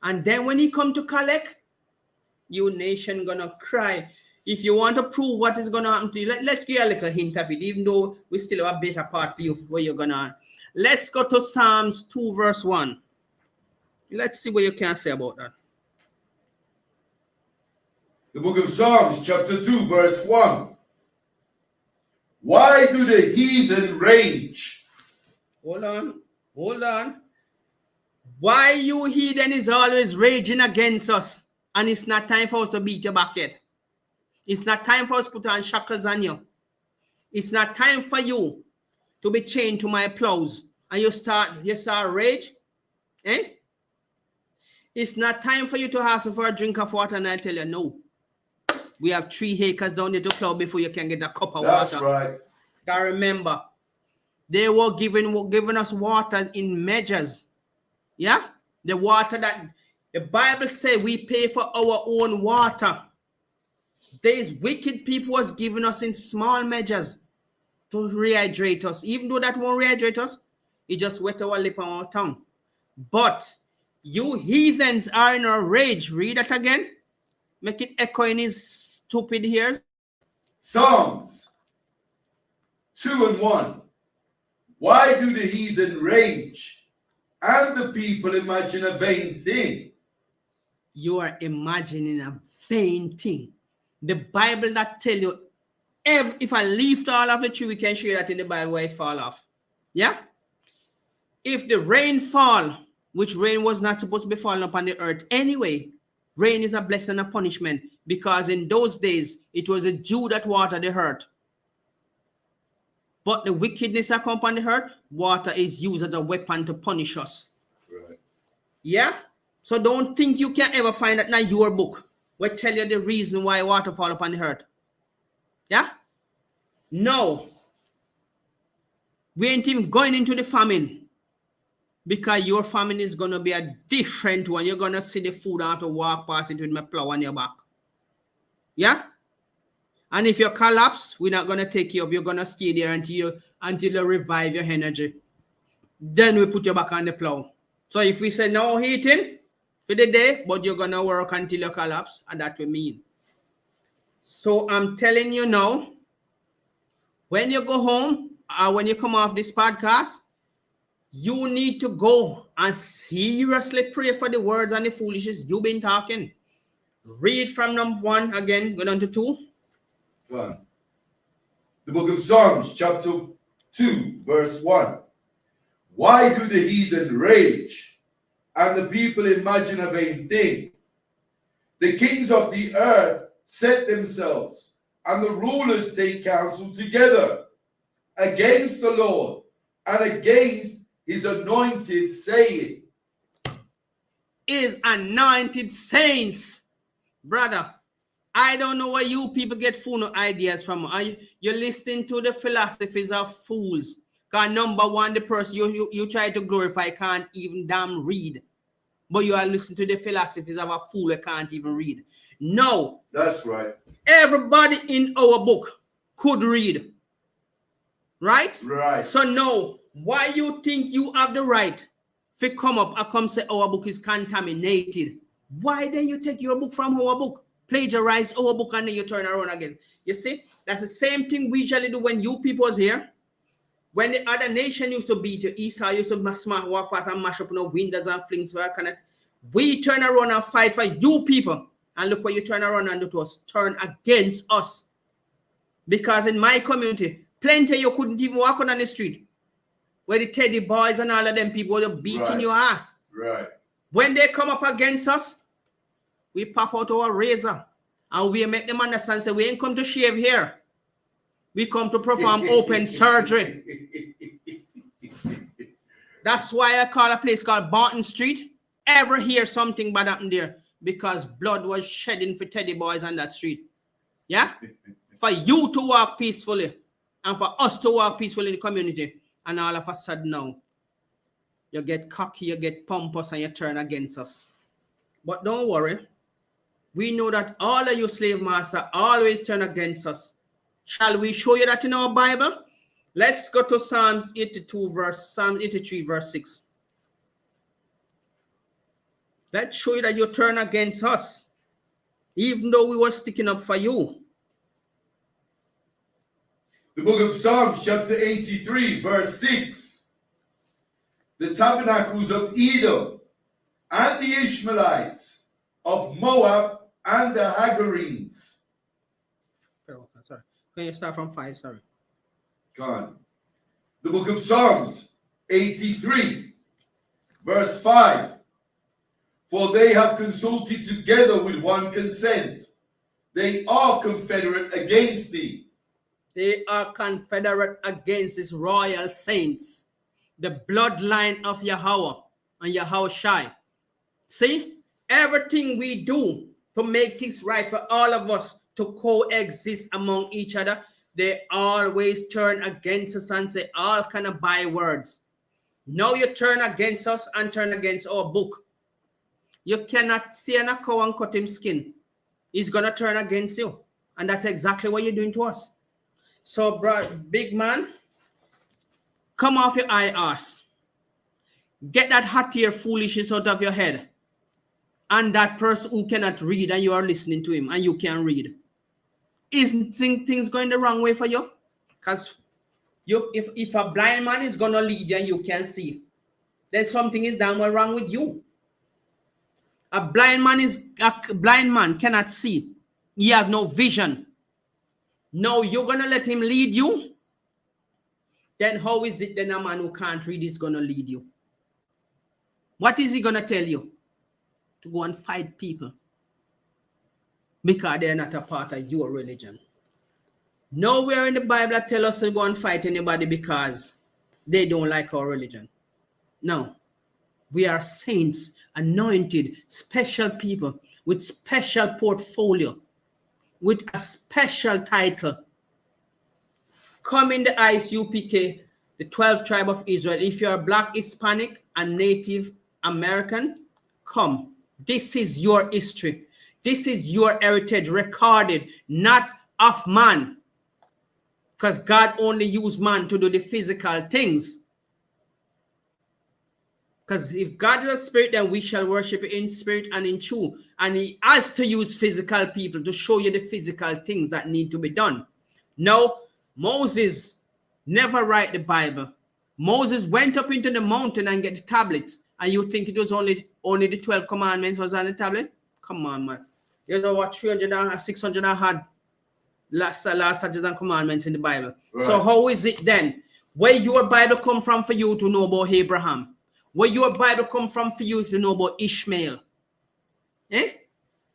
And then when he come to collect, you nation gonna cry. If you want to prove what is gonna happen to you, let's give a little hint of it, even though we still have a better part for you where you're gonna. Let's go to Psalms 2 verse 1. Let's see what you can say about that. The book of Psalms, chapter 2, verse 1. Why do the heathen rage? Hold on. Why you heathen is always raging against us, and it's not time for us to beat your back yet. It's not time for us to put on shackles on you. It's not time for you to be chained to my plows, and you start rage. It's not time for you to ask for a drink of water, and I tell you no. We have 3 acres down there to plow before you can get a cup of water. That's right. I remember they were giving us water in measures. Yeah? The water that the Bible says we pay for our own water. These wicked people was giving us in small measures to rehydrate us. Even though that won't rehydrate us, it just wet our lip and our tongue. But you heathens are in a rage. Read that again. Make it echo in his stupid ears. Psalms 2 and 1. Why do the heathen rage and the people imagine a vain thing? You are imagining a vain thing. The Bible that tell you, if I lift all of the tree, we can show you that in the Bible where it fall off. Yeah? If the rain fall, which rain was not supposed to be falling upon the earth anyway, rain is a blessing and a punishment, because in those days, it was a Jew that watered the earth. But the wickedness that come upon the earth, water is used as a weapon to punish us. Right. Yeah? So don't think you can ever find that in your book will tell you the reason why water fall upon the earth. Yeah? No. We ain't even going into the famine, because your famine is going to be a different one. You're going to see the food and have to walk past it with my plow on your back. Yeah? And if you collapse, we're not going to take you up. You're going to stay there until you revive your energy. Then we put you back on the plow. So if we say no eating for the day, but you're going to work until you collapse, and that will mean. So I'm telling you now, when you go home or when you come off this podcast, you need to go and seriously pray for the words and the foolishness you've been talking. Read from number 1 again, go down to 2. One. The book of Psalms, chapter 2, verse 1. Why do the heathen rage and the people imagine a vain thing? The kings of the earth set themselves, and the rulers take counsel together against the Lord and against his anointed, saying, His anointed saints. Brother, I don't know where you people get fool ideas from. You're listening to the philosophies of fools. Because number one, the person you try to glorify can't even damn read. But you are listening to the philosophies of a fool who can't even read. No. That's right. Everybody in our book could read. Right? Right. So no, why you think you have the right to come up and come say our book is contaminated? Why then you take your book from our book, plagiarize our book, and then you turn around again? You see, that's the same thing we usually do when you people was here. When the other nation used to beat you, Esau used to walk past and mash up no windows and flings for connect. We turn around and fight for you people. And look what you turn around and do to us. Turn against us. Because in my community, plenty you couldn't even walk on the street. where the Teddy boys and all of them people are beating Right. your ass. Right. When they come up against us, we pop out our razor and we make them understand, say, we ain't come to shave here. We come to perform open surgery. That's why I call a place called Barton Street. Ever hear something bad happen there? Because blood was shedding for Teddy boys on that street. Yeah? For you to walk peacefully and for us to walk peacefully in the community. And all of a sudden now, you get cocky, you get pompous, and you turn against us. But don't worry. We know that all of you slave masters always turn against us. Shall we show you that in our Bible? Let's go to Psalm 83, verse 6. Let's show you that you turn against us, even though we were sticking up for you. The book of Psalms, chapter 83, verse 6. The tabernacles of Edom and the Ishmaelites, of Moab and the Hagarenes. Sorry. Can you start from 5? Sorry. Gone. The book of Psalms, 83, verse 5. For they have consulted together with one consent. They are confederate against thee. They are confederate against these royal saints, the bloodline of Yahweh and Yahushai. See, everything we do to make things right for all of us to coexist among each other, they always turn against us and say all kind of bywords. Now you turn against us and turn against our book. You cannot see a cow and cut him skin. He's going to turn against you. And that's exactly what you're doing to us. So, bro, big man, come off your high arse. Get that hot ear foolishness out of your head. And that person who cannot read and you are listening to him and you can read. Isn't things going the wrong way for you? Because if a blind man is going to lead you and you can see, then something is damn well wrong with you. A blind man cannot see. He has no vision. No, you're going to let him lead you? Then how is it then a man who can't read is going to lead you? What is he going to tell you? To go and fight people. Because they're not a part of your religion. Nowhere in the Bible tell us to go and fight anybody because they don't like our religion. No. We are saints, anointed, special people with special portfolio, with a special title. Come in the ISUPK, the 12th tribe of Israel. If you're Black, Hispanic, and Native American, come. This is your history. This is your heritage recorded, not of man. Because God only used man to do the physical things. Because if God is a spirit, then we shall worship in spirit and in truth. And he has to use physical people to show you the physical things that need to be done. No, Moses never write the Bible. Moses went up into the mountain and get the tablet. And you think it was only the 12 commandments was on the tablet? Come on, man. There's over 300 and 600 and had last statutes and commandments in the Bible. Right. So how is it then? Where your Bible come from for you to know about Abraham? Where your Bible come from for you to know about Ishmael?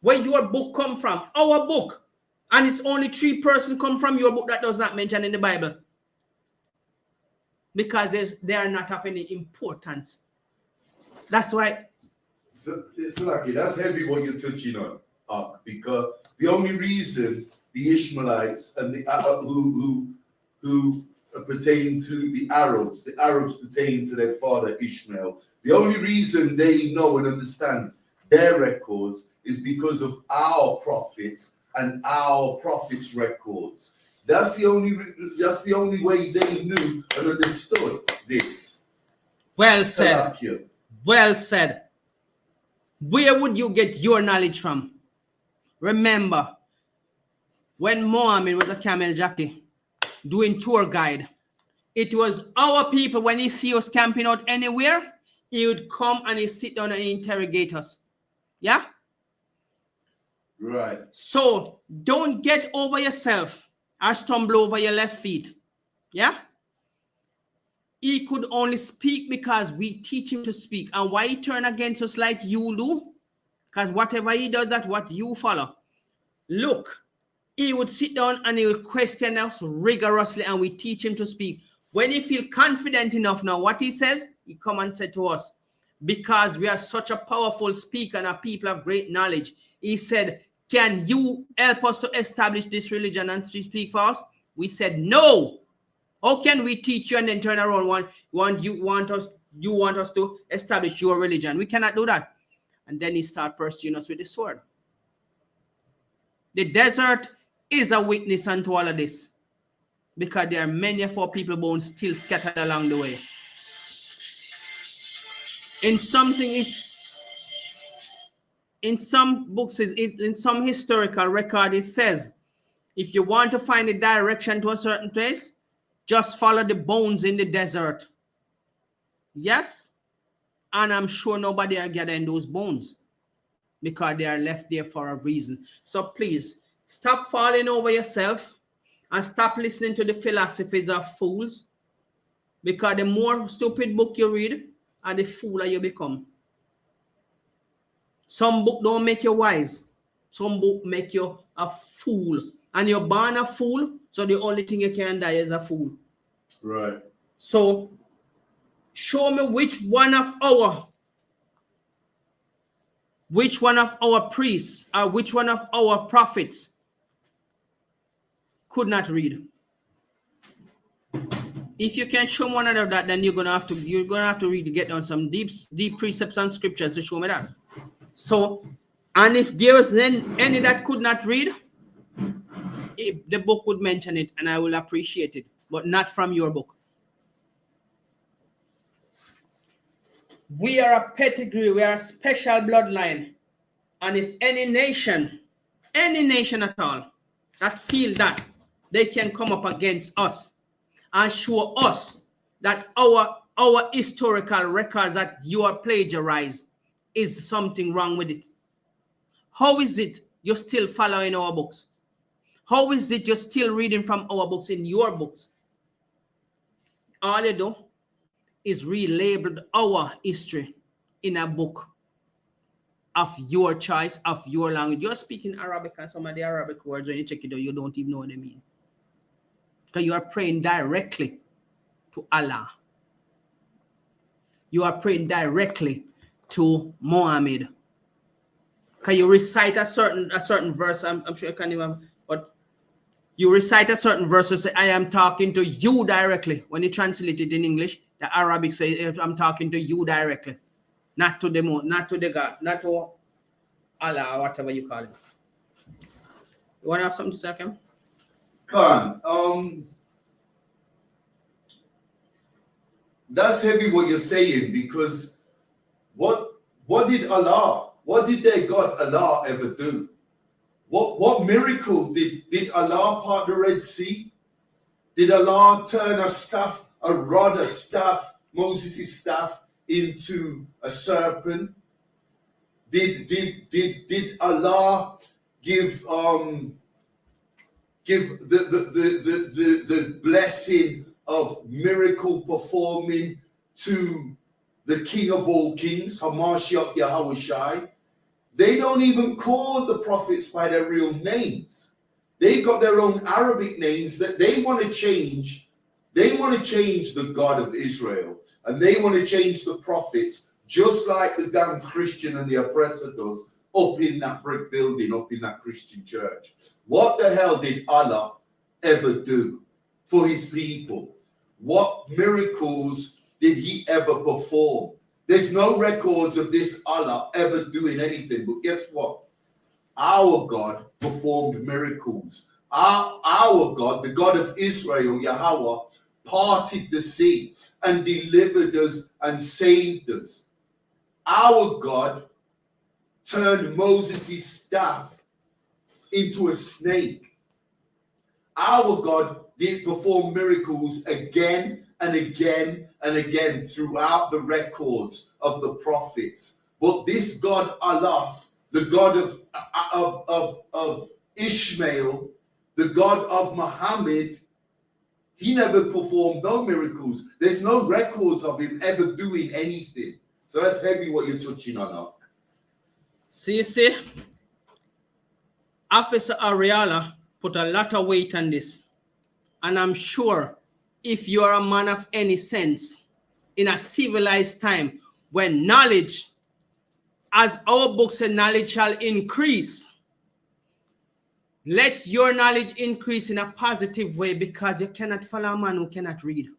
Where your book come from? Our book. And it's only 3 persons come from your book that does not mention in the Bible. Because they are not of any importance. That's why. So it's lucky. That's heavy what you're touching on, because the only reason the Ishmaelites and the who pertain to the Arabs pertain to their father Ishmael. The only reason they know and understand their records is because of our prophets and our prophets' records. That's the only way they knew and understood this. Well said. Well said. Where would you get your knowledge from? Remember, when Mohammed was a camel jockey doing tour guide, it was our people, when he see us camping out anywhere, he would come and he sit down and interrogate us. Yeah? Right. So don't get over yourself or stumble over your left feet. Yeah? He could only speak because we teach him to speak. And why he turn against us like you do? Because whatever he does, that's what you follow. Look, he would sit down and he would question us rigorously, and we teach him to speak. When he feel confident enough now, what he says, he come and say to us, because we are such a powerful speaker and a people of great knowledge, he said, can you help us to establish this religion and to speak for us? We said, no. How can we teach you and then turn around you want us to establish your religion? We cannot do that. And then he start pursuing us with the sword. The desert is a witness unto all of this, because there are many of our people bones still scattered along the way. In some books, in some historical record, it says, if you want to find a direction to a certain place, just follow the bones in the desert. Yes, and I'm sure nobody are gathering those bones, because they are left there for a reason. So please, stop falling over yourself and stop listening to the philosophies of fools, because the more stupid book you read, and the fooler you become. Some book don't make you wise. Some book make you a fool. And you're born a fool, so the only thing you can die is a fool. Right. So show me which one of our priests or which one of our prophets could not read. If you can show one of that, then you're gonna have to read to get down some deep precepts and scriptures to show me that. So, and if there was then any that could not read, if the book would mention it, and I will appreciate it, but not from your book. We are a pedigree, we are a special bloodline. And if any nation at all, that feel that they can come up against us and show us that our historical records that you are plagiarized is something wrong with it. How is it you're still following our books? How is it you're still reading from our books in your books? All you do is relabeled our history in a book of your choice, of your language. You're speaking Arabic, and some of the Arabic words, when you check it out, you don't even know what they mean. Because you are praying directly to Allah. You are praying directly to Muhammad. Can you recite a certain verse? I'm sure you can't even, but you recite a certain verse and say, I am talking to you directly. When you translate it in English, the Arabic says, I'm talking to you directly. Not to the God, not to Allah, or whatever you call it. You want to have something to say, Kim? Khan, that's heavy what you're saying, because what did their God Allah ever do? What miracle did Allah part the Red Sea? Did Allah turn a rod, a staff, Moses' staff, into a serpent? Did Allah give the blessing of miracle performing to the King of all kings, Hamashiach Yahweh Shai? They don't even call the prophets by their real names. They've got their own Arabic names that they want to change. They want to change the God of Israel, and they want to change the prophets, just like the damn Christian and the oppressor does up in that brick building, up in that Christian church. What the hell did Allah ever do for his people? What miracles did he ever perform? There's no records of this Allah ever doing anything, but guess what? Our God performed miracles. Our God, the God of Israel, Yahweh, parted the sea and delivered us and saved us. Our God turned Moses' staff into a snake. Our God did perform miracles again and again and again throughout the records of the prophets. But this God Allah, the God of Ishmael, the God of Muhammad, He never performed no miracles. There's no records of him ever doing anything. So that's heavy what you're touching on now. See, Officer Ariala put a lot of weight on this. And I'm sure if you are a man of any sense in a civilized time when knowledge, as our book said, knowledge shall increase. Let your knowledge increase in a positive way, because you cannot follow a man who cannot read.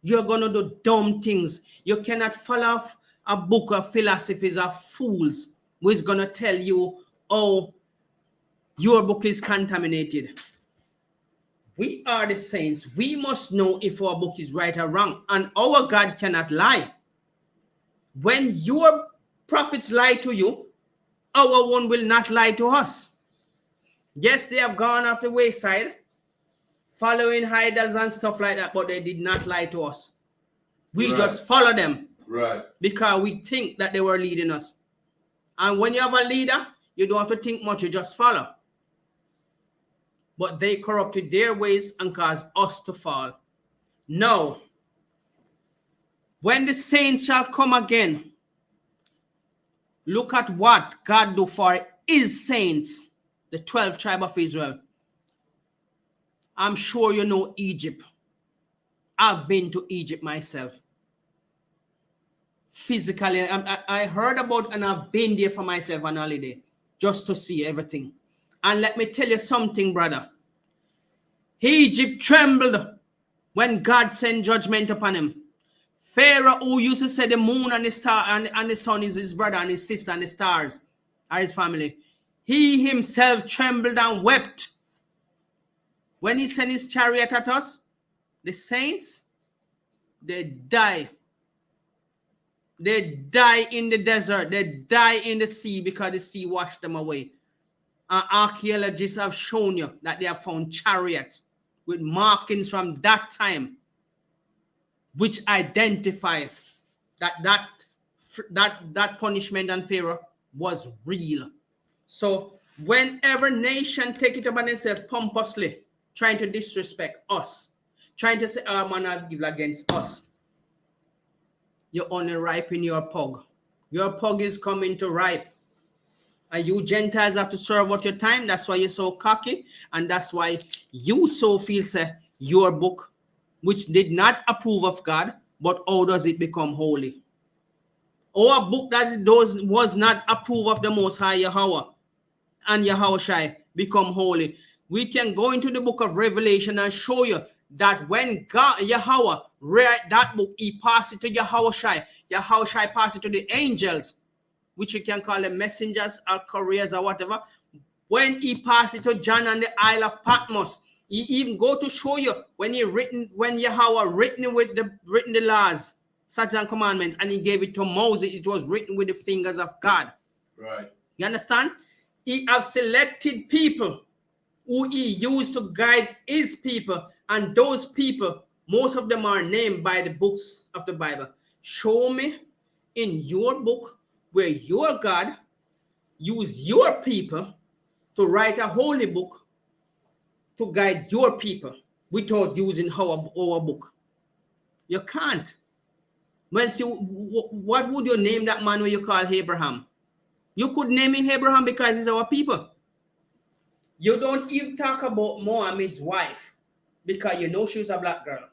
You're going to do dumb things. You cannot follow a book of philosophies of fools who is going to tell you, oh, your book is contaminated. We are the saints. We must know if our book is right or wrong. And our God cannot lie. When your prophets lie to you, our one will not lie to us. Yes, they have gone off the wayside, following idols and stuff like that, but they did not lie to us. We just follow them. Right. Because we think that they were leading us. And when you have a leader, you don't have to think much, you just follow. But they corrupted their ways and caused us to fall. No. When the saints shall come again, look at what God do for his saints, the 12 tribe of Israel. I'm sure you know Egypt. I've been to Egypt myself. Physically, I heard about and I've been there for myself on holiday just to see everything. And let me tell you something, brother. Egypt trembled when God sent judgment upon him. Pharaoh, who used to say the moon and the star and the sun is his brother and his sister and the stars are his family, he himself trembled and wept when he sent his chariot at us. The saints, they die. They die in the desert. They die in the sea because the sea washed them away. Archaeologists have shown you that they have found chariots with markings from that time, which identify that punishment on Pharaoh was real. So whenever nation take it upon themselves pompously, trying to disrespect us, trying to say, oh man, I've given against us, you're only ripen your pug. Your pug is coming to ripe. And you Gentiles have to serve out your time. That's why you're so cocky. And that's why you so feel say your book, which did not approve of God, but how does it become holy? Or a book that was not approved of the Most High Yahweh and Yahushai become holy. We can go into the book of Revelation and show you that when God, Yahweh, read that book, he passed it to Yahushai. Yahushai passed it to the angels, which you can call them messengers or couriers or whatever. When he passed it to John on the Isle of Patmos, he even go to show you when Yahweh written the laws, statutes and commandments, and he gave it to Moses, it was written with the fingers of God. Right. You understand? He have selected people who he used to guide his people, and those people, most of them are named by the books of the Bible. Show me in your book where your God used your people to write a holy book to guide your people without using our book. You can't. Well, see, what would you name that man when you call Abraham? You could name him Abraham because he's our people. You don't even talk about Mohammed's wife because you know she was a black girl.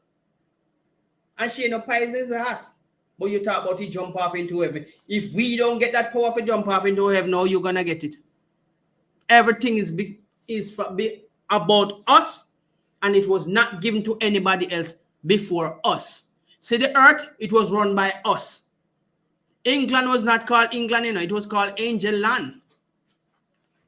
And she ain't no poisonous ass. But you talk about he jump off into heaven. If we don't get that power to jump off into heaven, no, you're going to get it. Everything is about us, and it was not given to anybody else before us. See, the earth, it was run by us. England was not called England, it was called Angel Land.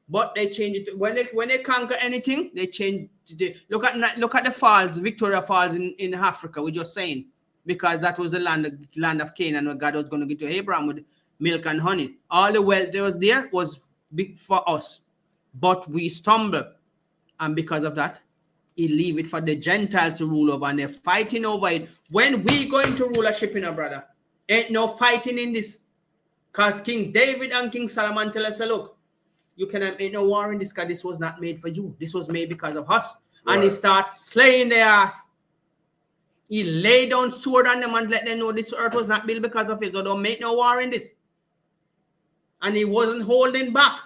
But they changed it. When they conquer anything, they change it. Look at the falls, Victoria Falls in Africa, we're just saying. Because that was the land of Canaan where God was going to give to Abraham with milk and honey. All the wealth that was there was big for us. But we stumbled. And because of that, he leave it for the Gentiles to rule over. And they're fighting over it. When we going to rulership, brother, ain't no fighting in this. Because King David and King Solomon tell us, look, you cannot make no war in this because this was not made for you. This was made because of us. And he Right. starts slaying their ass. He laid down sword on them and let them know this earth was not built because of it. So don't make no war in this. And he wasn't holding back.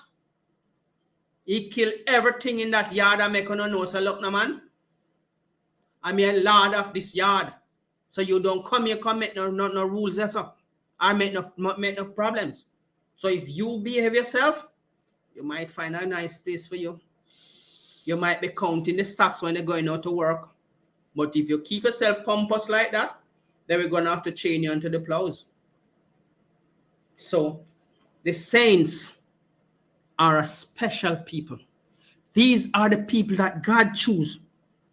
He killed everything in that yard and make no know. So look, no man, I'm a lord of this yard. So you don't come here, come make no rules, that's all. I make no problems. So if you behave yourself, you might find a nice place for you. You might be counting the stocks when they're going out to work. But if you keep yourself pompous like that, then we're going to have to chain you onto the plows. So the saints are a special people. These are the people that God chose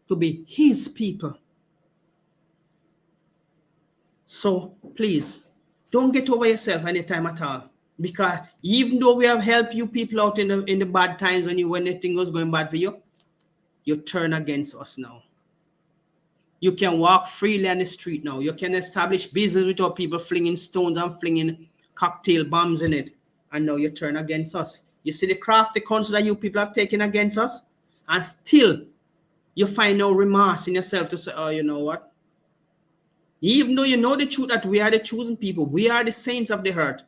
to be his people. So please, don't get over yourself anytime at all. Because even though we have helped you people out in the bad times when anything was going bad for you, you turn against us now. You can walk freely on the street now. You can establish business without people flinging stones and flinging cocktail bombs in it. And now you turn against us. You see the crafty counsel that you people have taken against us, and still you find no remorse in yourself to say, oh, you know what? Even though you know the truth that we are the chosen people, we are the saints of the earth.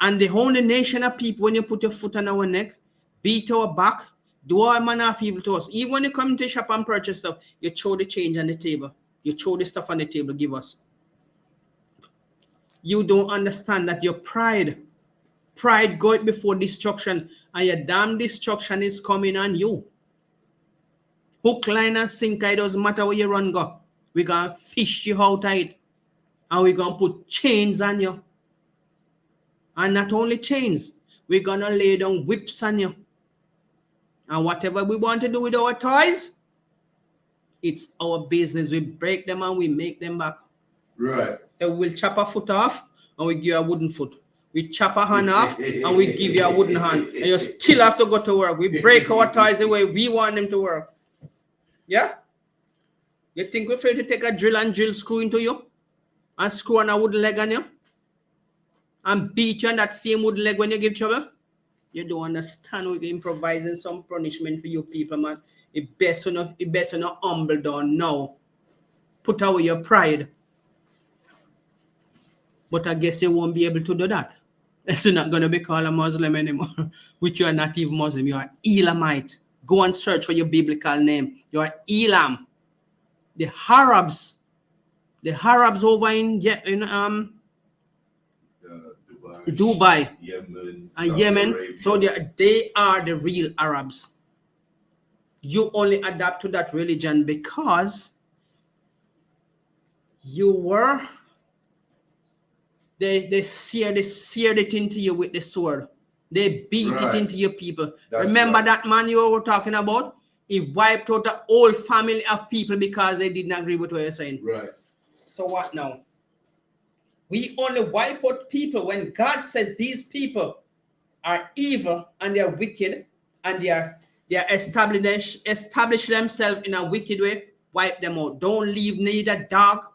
And the only nation of people, when you put your foot on our neck, beat our back, do all manner of evil to us. Even when you come to the shop and purchase stuff, you throw the change on the table. You throw the stuff on the table, give us. You don't understand that your pride goes before destruction, and your damn destruction is coming on you. Hook, line, and sinker, it doesn't matter where you run, go. We're going to fish you out of it, and we're going to put chains on you. And not only chains, we're going to lay down whips on you. And whatever we want to do with our toys, it's our business. We break them and we make them back. Right. So we'll chop a foot off and we give you a wooden foot. We chop a hand off and we give you a wooden hand. And you still have to go to work. We break our toys the way we want them to work. Yeah? You think we're afraid to take a drill and drill screw into you? And screw on a wooden leg on you? And beat you on that same wooden leg when you give trouble? You don't understand. We're improvising some punishment for you people, man. It best not humble down now. Put away your pride. But I guess you won't be able to do that. You're not going to be called a Muslim anymore, which you are not even Muslim. You are Elamite. Go and search for your biblical name. You are Elam. The Arabs over in Dubai Yemen, and Yemen. Arabia. So they are the real Arabs. You only adapt to that religion because you were. They seared it into you with the sword. They beat it into your people. That's Remember right. that man you were talking about? He wiped out the whole family of people because they didn't agree with what you're saying. Right. So what now? We only wipe out people when God says these people are evil and they're wicked and they are establish themselves in a wicked way. Wipe them out. Don't leave neither dog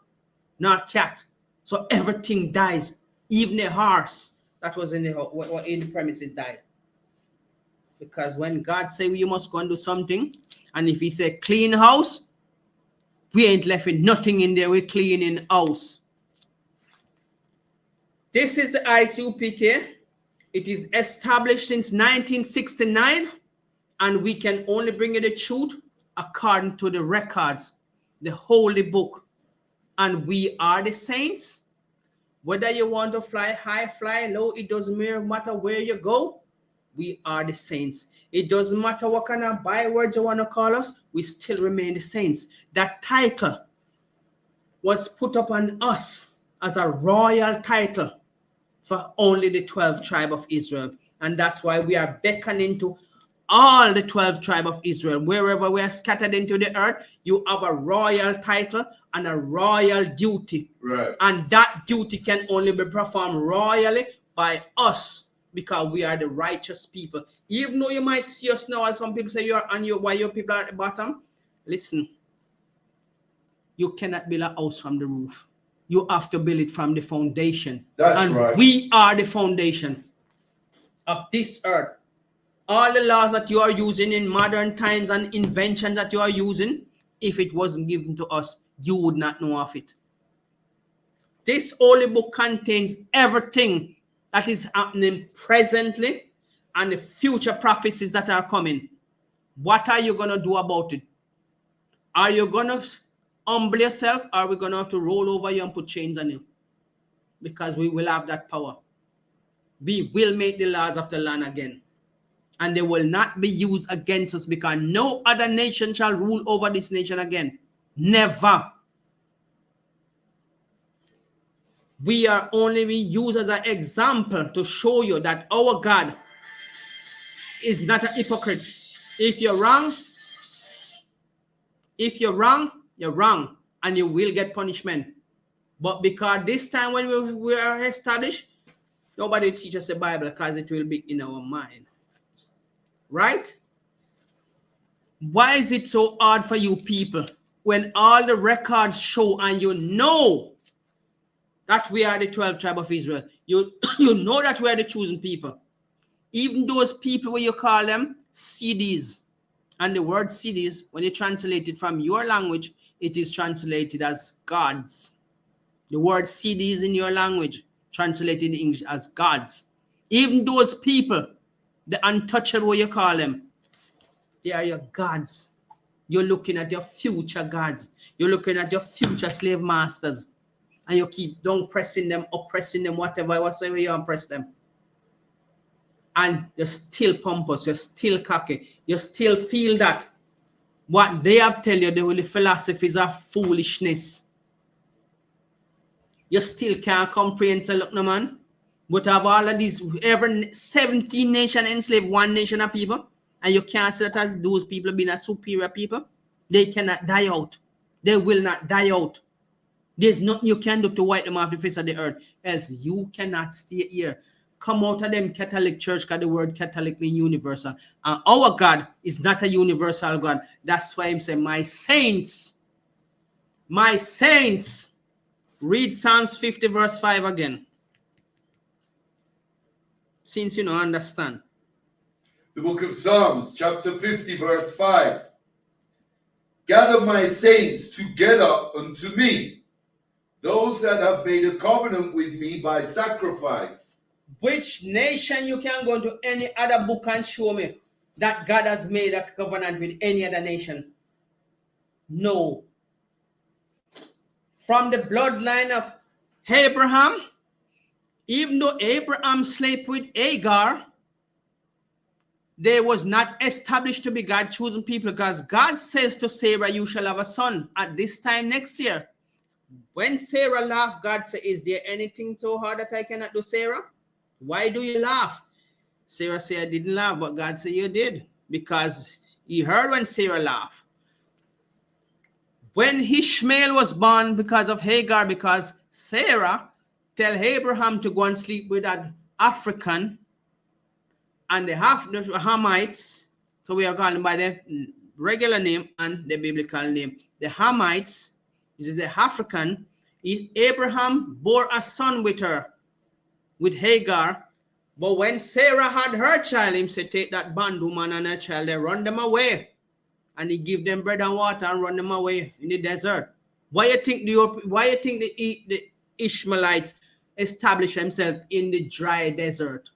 nor cat. So everything dies. Even a horse that was in the premises died. Because when God say you must go and do something, and if he say clean house, we ain't left with nothing in there. We're cleaning house. This is the ISUPK. It is established since 1969, and we can only bring you the truth according to the records, the holy book. And we are the saints. Whether you want to fly high, fly low, it doesn't matter where you go. We are the saints. It doesn't matter what kind of bywords you want to call us. We still remain the saints. That title was put upon us as a royal title for only the 12 tribes of Israel. And that's why we are beckoning to all the 12 tribes of Israel. Wherever we are scattered into the earth, you have a royal title and a royal duty. Right. And that duty can only be performed royally by us because we are the righteous people. Even though you might see us now, as some people say, why your people are at the bottom. Listen, you cannot build a house from the roof. You have to build it from the foundation. That's and right. We are the foundation of this earth. All the laws that you are using in modern times and inventions that you are using, if it wasn't given to us, you would not know of it. This holy book contains everything that is happening presently and the future prophecies that are coming. What are you going to do about it? Are you going to humble yourself, or are we going to have to roll over you and put chains on you? Because we will have that power. We will make the laws of the land again. And they will not be used against us, because no other nation shall rule over this nation again. Never. We are only being used as an example to show you that our God is not a hypocrite. If you're wrong, you're wrong, and you will get punishment. But because this time when we are established, nobody teaches the Bible, because it will be in our mind. Right? Why is it so hard for you people when all the records show and you know that we are the 12th tribe of Israel? You know that we are the chosen people. Even those people where you call them CDs, and the word CDs, when you translate it from your language, it is translated as gods. The word CDs in your language, translated in English as gods. Even those people, the untouchable, what you call them, they are your gods. You're looking at your future gods. You're looking at your future slave masters. And you keep down pressing them, oppressing them, whatever you oppress them. And you're still pompous, you're still cocky, you still feel that what they have tell you, the philosophies of foolishness. You still can't comprehend, so look, no man. But have all of these, every 17 nations enslaved one nation of people, and you can't say that as those people being a superior people. They cannot die out. They will not die out. There's nothing you can do to wipe them off the face of the earth, else you cannot stay here. Come out of them Catholic church, because the word Catholic means universal. And our God is not a universal God. That's why I'm saying, my saints, read Psalms 50 verse 5 again. Since you don't understand. The book of Psalms, chapter 50, verse 5. Gather my saints together unto me, those that have made a covenant with me by sacrifice. Which nation you can go into any other book and show me that God has made a covenant with any other nation? No. From the bloodline of Abraham, even though Abraham slept with Hagar, they was not established to be God chosen people, because God says to Sarah, you shall have a son at this time next year. When Sarah laughed, God said, is there anything so hard that I cannot do, Sarah? Why do you laugh? Sarah said, I didn't laugh, but God said you did, because he heard when Sarah laughed. When Ishmael was born because of Hagar, because Sarah tell Abraham to go and sleep with that African, and the Hamites, so we are calling them by the regular name and the biblical name. The Hamites, this is the African. Abraham bore a son with her, with Hagar. But when Sarah had her child, he said, take that bondwoman and her child, they run them away. And he give them bread and water and run them away in the desert. Why you think the Ishmaelites establish themselves in the dry desert?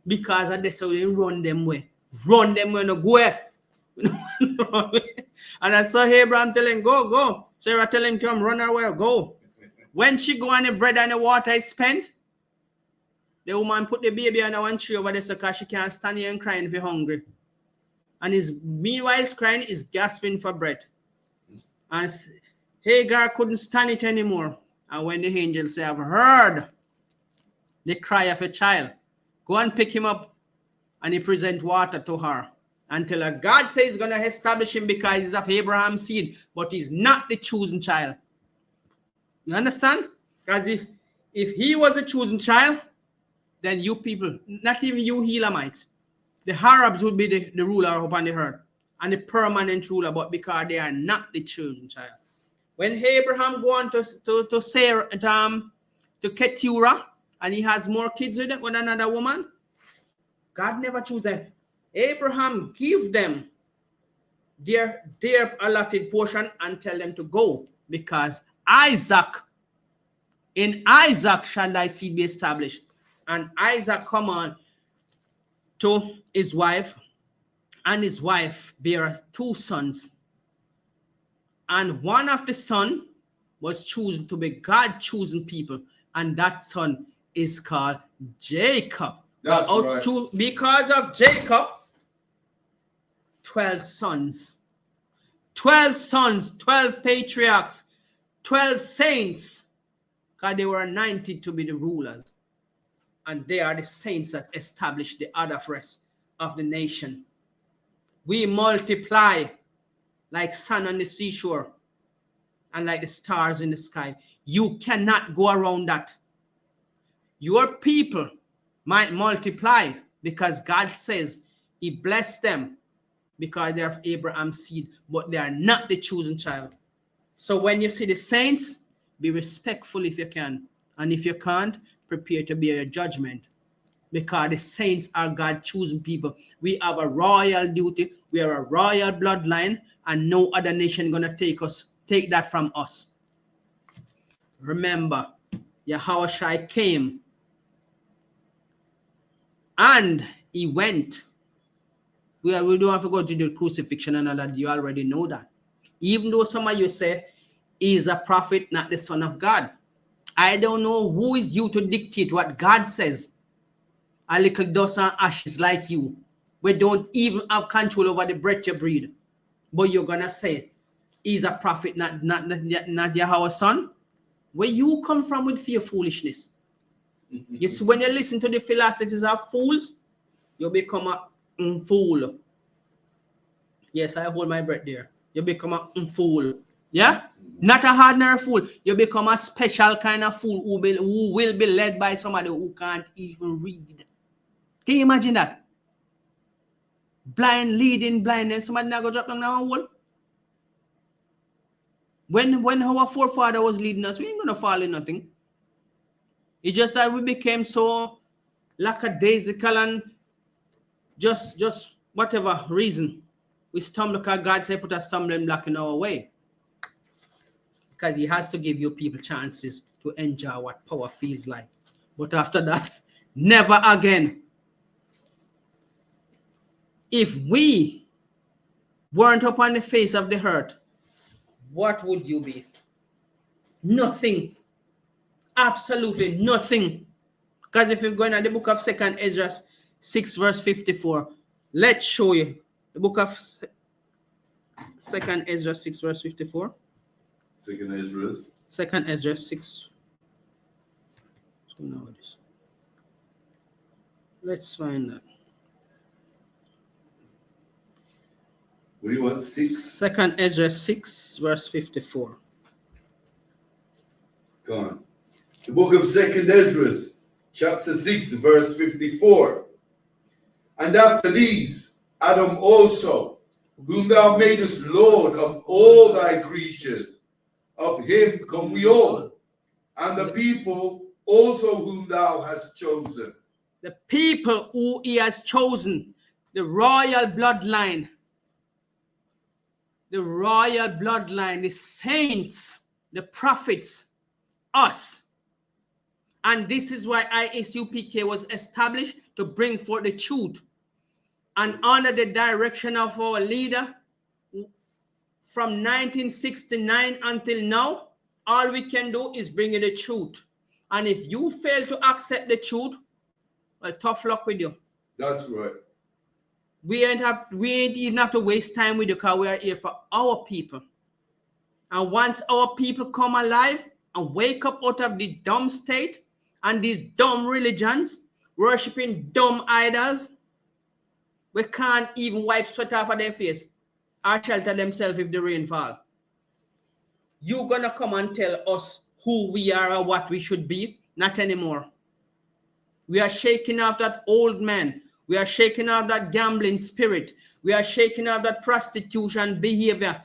Because of this, so they run them away. Run them away, no go away. And I saw Abraham tell him, go. Sarah tell him, come, run away, go. When she go and the bread and the water is spent, the woman put the baby on one tree over there because she can't stand here and crying if you're hungry. And meanwhile he's crying, he's gasping for breath. And Hagar couldn't stand it anymore. And when the angel said, I've heard the cry of a child, go and pick him up. And he present water to her. Until God says he's going to establish him because he's of Abraham's seed, but he's not the chosen child. You understand? Because if he was a chosen child, then you people, not even you Helamites, the Arabs would be the ruler upon the earth and the permanent ruler, but because they are not the chosen child. When Abraham go on to Sarah, to Keturah, and he has more kids with another woman, God never chose them. Abraham give them their allotted portion and tell them to go, because in Isaac shall thy seed be established. And Isaac come on to his wife, and his wife bare 2 sons. And one of the son was chosen to be God chosen people, and that son is called Jacob. That's right. Because of Jacob, 12 sons. 12 sons, 12 patriarchs, 12 saints, because they were anointed to be the rulers. And they are the saints that established the other rest of the nation. We multiply like sand on the seashore and like the stars in the sky. You cannot go around that. Your people might multiply because God says he blessed them because they are of Abraham's seed, but they are not the chosen child. So when you see the saints, be respectful if you can. And if you can't, prepare to bear your judgment. Because the saints are God chosen people. We have a royal duty. We are a royal bloodline, and no other nation gonna take that from us. Remember, Yahushua came and he went. We don't have to go to the crucifixion and all that. You already know that. Even though some of you say he is a prophet, not the son of God. I don't know who is you to dictate what God says. A little dust and ashes like you. We don't even have control over the breath you breathe. But you're going to say he's a prophet, not Yahweh's son. Where you come from with fear foolishness? You see, when you listen to the philosophies of fools, you become a fool. Yes, I hold my breath there. You become a fool. Yeah? Not a ordinary fool. You become a special kind of fool who will be led by somebody who can't even read. Can you imagine that? Blind leading blind, and somebody not go drop down that hole. When our forefather was leading us, we ain't gonna fall in nothing. It's just that we became so lackadaisical and just whatever reason we stumble, because God said put a stumbling block in our way. Because he has to give you people chances to enjoy what power feels like. But after that, never again. If we weren't upon the face of the earth, what would you be? Nothing. Absolutely nothing. Because if you're going to the book of 2nd Ezra 6 verse 54, let's show you. The book of 2nd Ezra 6 verse 54. 2nd Ezra. 2nd Ezra 6. So now this. Let's find that. What do you want? 6? 2nd Ezra 6 verse 54. Go on. The book of 2nd Ezra, chapter 6, verse 54. And after these, Adam also, whom thou madest Lord of all thy creatures, of him come we all, and the people also whom thou hast chosen. The people who he has chosen, the royal bloodline, the saints, the prophets, us. And this is why ISUPK was established, to bring forth the truth. And under the direction of our leader, from 1969 until now, all we can do is bring you the truth. And if you fail to accept the truth, well, tough luck with you. That's right. We ain't even have to waste time with you, because we are here for our people. And once our people come alive and wake up out of the dumb state and these dumb religions, worshiping dumb idols, we can't even wipe sweat off of their face or shelter themselves if the rain fall. You're gonna come and tell us who we are or what we should be? Not anymore. We are shaking off that old man. We are shaking off that gambling spirit. We are shaking off that prostitution behavior.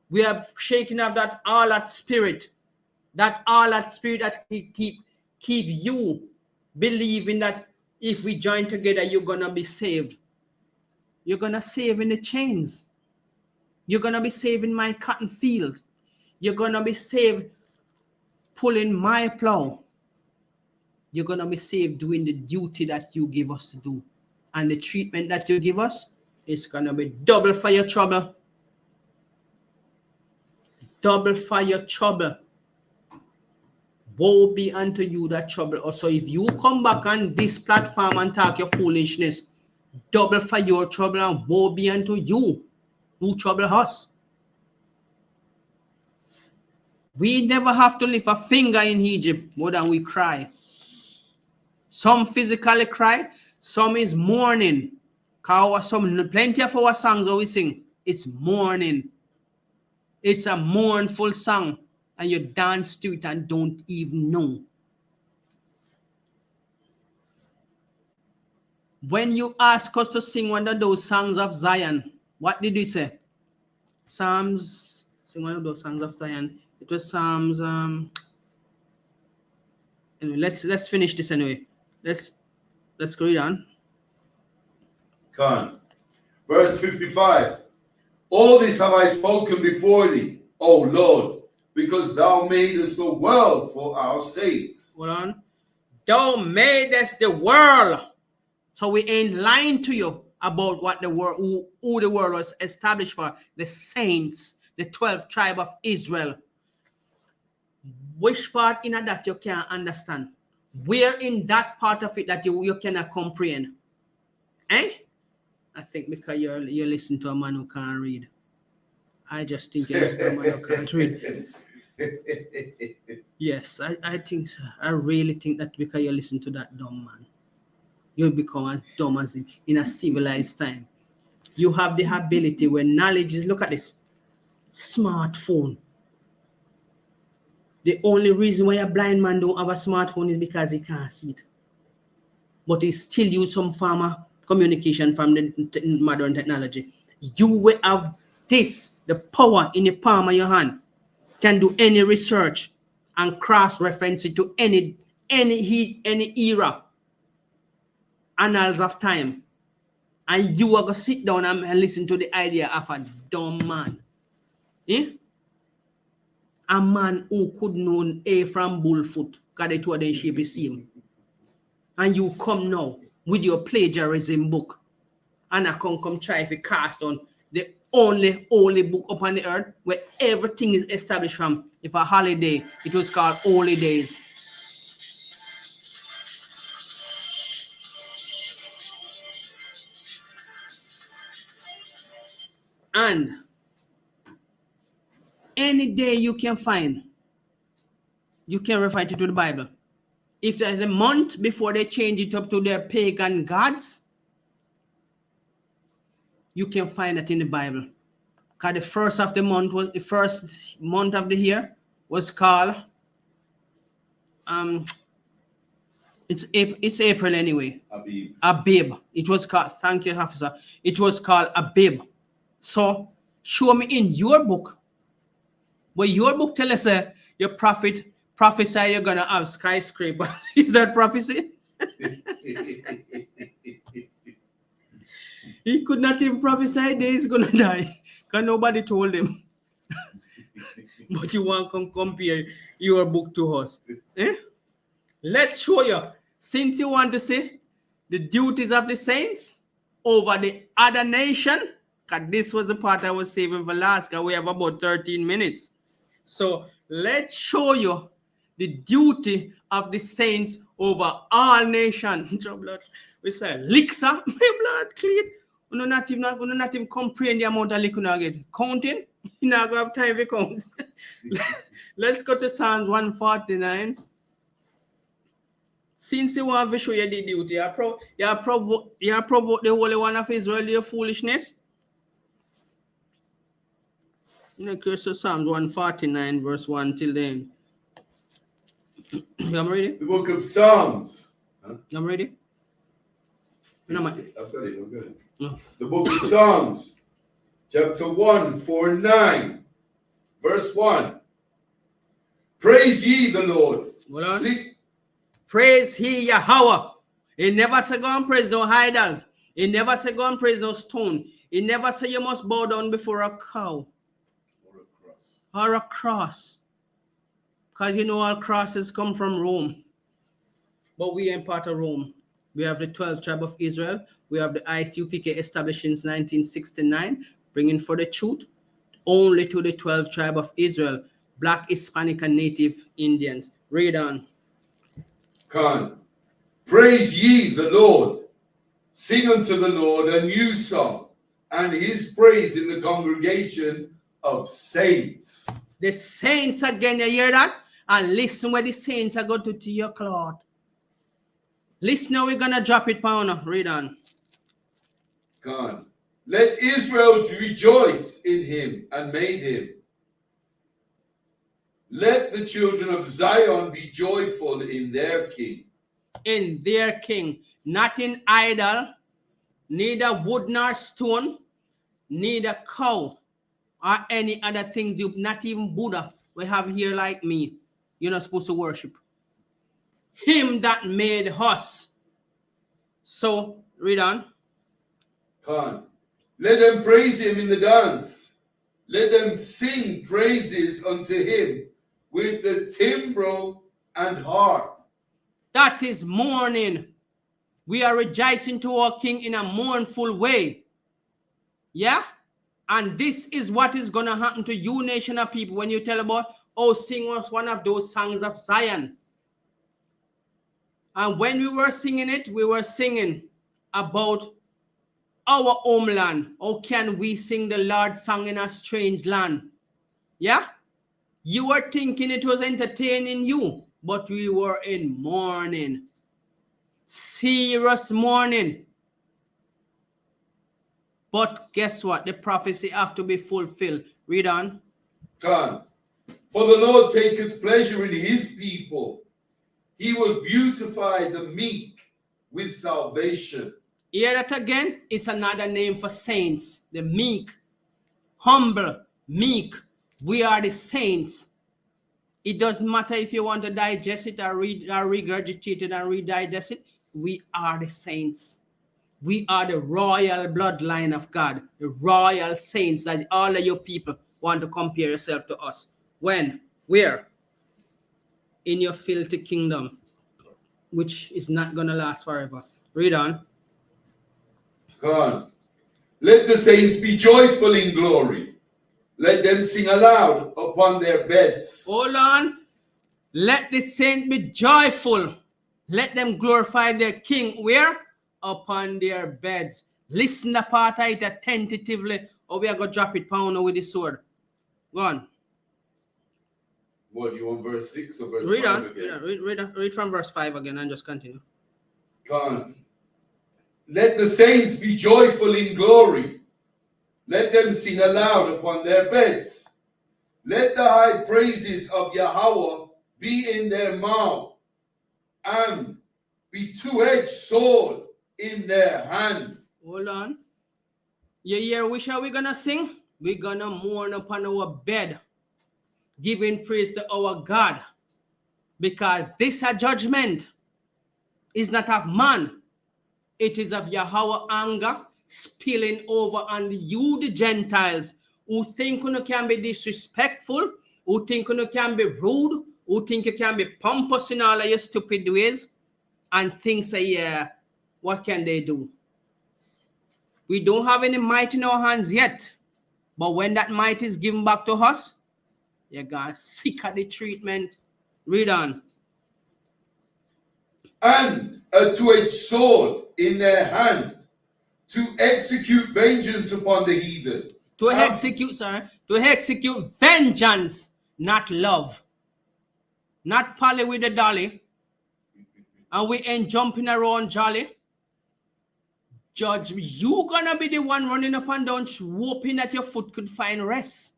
We are shaking off that all that spirit that keep you believing that if we join together, you're gonna be saved. You're going to save in the chains. You're going to be saving my cotton fields. You're going to be saved pulling my plow. You're going to be saved doing the duty that you give us to do. And the treatment that you give us is going to be double for your trouble. Double for your trouble. Woe be unto you that trouble us. So if you come back on this platform and talk your foolishness, double for your trouble and woe be unto you who trouble us. We never have to lift a finger in Egypt more than we cry. Some physically cry, some is mourning. Plenty of our songs that we sing, it's mourning. It's a mournful song, and you dance to it and don't even know. When you ask us to sing one of those songs of Zion, what did we say? Psalms, sing one of those songs of Zion. It was Psalms. Anyway, let's finish this anyway. Let's go on. Khan. Verse 55. All this have I spoken before thee, O Lord, because thou madest the world for our sakes. Hold on. Thou madest the world. So we ain't lying to you about what the world, who the world was established for. The saints, the 12th tribe of Israel. Which part in that you can't understand? Where in that part of it that you cannot comprehend? Eh? I think because you're listening to a man who can't read. I just think you're listening to a man who can't read. Yes, I think so. I really think that because you listen to that dumb man, you'll become as dumb as him in a civilized time. You have the ability where knowledge is, look at this, smartphone. The only reason why a blind man don't have a smartphone is because he can't see it. But he still use some form of communication from the modern technology. You will have this, the power in the palm of your hand, can do any research and cross-reference it to any era, annals of time. And you are going to sit down and listen to the idea of a dumb man. Eh? A man who could know A from bullfoot, because they two of them shape the same. And you come now with your plagiarism book, and I come try to cast on the only holy book upon the earth where everything is established from. If a holiday, it was called Holy Days. And any day you can find, you can refer to the Bible. If there's a month before they change it up to their pagan gods, you can find it in the Bible. Because the first of the month was the first month of the year was called it's April anyway. Abib. It was called, thank you, officer. It was called Abib. So show me in your book. But your book tell us your prophet prophesy you're gonna have skyscrapers. Is that prophecy? He could not even prophesy that he's gonna die because nobody told him. But you want to compare your book to us. Eh? Let's show you. Since you want to see the duties of the saints over the other nation, because this was the part I was saving for last, because we have about 13 minutes. So let's show you the duty of the saints over all nations. We say, Lixa, my blood clean. We're not even comprehend the amount of liquor you get. Counting, you not have time to count. Let's go to Psalms 149. Since you want to show you the duty, you provoke the Holy One of Israel, your foolishness. Next to Psalms 149, verse 1 till then. You ready? The book of Psalms. Huh? I'm ready. No, I've got it. No. The book of Psalms, chapter 149, verse 1. Praise ye the Lord. Hold on. Praise he Yahweh. He never said go and praise no idols. He never say go and praise no stone. He never say you must bow down before a cow Or a cross. or a cross. Because you know all crosses come from Rome. But we ain't part of Rome. We have the 12th tribe of Israel. We have the ISUPK established since 1969, bringing for the truth only to the 12th tribe of Israel, Black, Hispanic, and Native Indians. Read on. Khan. Praise ye the Lord. Sing unto the Lord a new song, and his praise in the congregation of saints. The saints again, you hear that? And listen where the saints are going to your cloth. Listen now, we're going to drop it, Pauna. Read on. Khan. Let Israel rejoice in him and made him. Let the children of Zion be joyful in their king. In their king, not in idol, neither wood nor stone, neither cow or any other thing, not even Buddha we have here like me. You're not supposed to worship him that made us. So read on. Khan. Let them praise him in the dance. Let them sing praises unto him with the timbrel and harp. That is mourning. We are rejoicing to our king in a mournful way. Yeah? And this is what is going to happen to you, nation of people, when you tell about, oh, sing us one of those songs of Zion. And when we were singing it, we were singing about our homeland. How can we sing the Lord's song in a strange land? Yeah? You were thinking it was entertaining you, but we were in mourning. Serious mourning. But guess what? The prophecy have to be fulfilled. Read on. Khan. For the Lord taketh pleasure in his people. He will beautify the meek with salvation. Hear that again? It's another name for saints. The meek, humble, meek. We are the saints. It doesn't matter if you want to digest it or regurgitate it and redigest it. We are the saints. We are the royal bloodline of God, the royal saints that all of your people want to compare yourself to us. When? Where? In your filthy kingdom, which is not going to last forever. Read on. Khan. Let the saints be joyful in glory. Let them sing aloud upon their beds. Hold on. Let the saints be joyful. Let them glorify their king. Where? Upon their beds. Listen the part of it attentively, or we are going to drop it pound with the sword. Go on. What, you want verse 6 or verse Read 5 on. again? Read from verse 5 again and just continue. Khan. Let the saints be joyful in glory. Let them sing aloud upon their beds. Let the high praises of Yahweh be in their mouth, and be two-edged sword in their hand. Hold on. You hear which are we gonna sing? We're gonna mourn upon our bed, giving praise to our God, because this a judgment is not of man, it is of Yahweh anger spilling over on you, the Gentiles, who think you can be disrespectful, who think you can be rude, who think you can be pompous in all of your stupid ways, and think say, yeah, what can they do? We don't have any might in our hands yet, but when that might is given back to us, you're gonna sick of the treatment. Read on. And a two-edged sword in their hand, to execute vengeance upon the heathen. To execute vengeance, not love. Not Polly with the dolly, and we ain't jumping around jolly. Judge, you gonna be the one running up and down, hoping that your foot could find rest.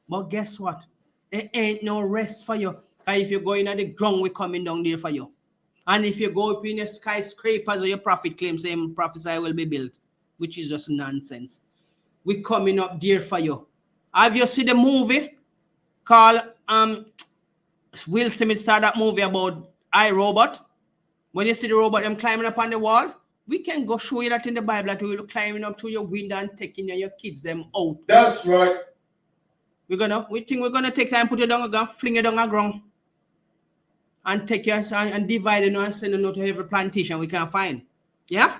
But guess what? There ain't no rest for you. If you go in at the ground, we're coming down there for you. And if you go up in the skyscrapers where your prophet claims same prophesy will be built, which is just nonsense. We're coming up there for you. Have you seen the movie called Will Smith started that movie about iRobot? When you see the robot them climbing up on the wall, We can go show you that in the Bible that we will climbing up to your window and taking your kids them out. That's right. We think we're gonna take time, put you down, go fling you down the ground, and take your son and divide it and send it to every plantation we can find. Yeah?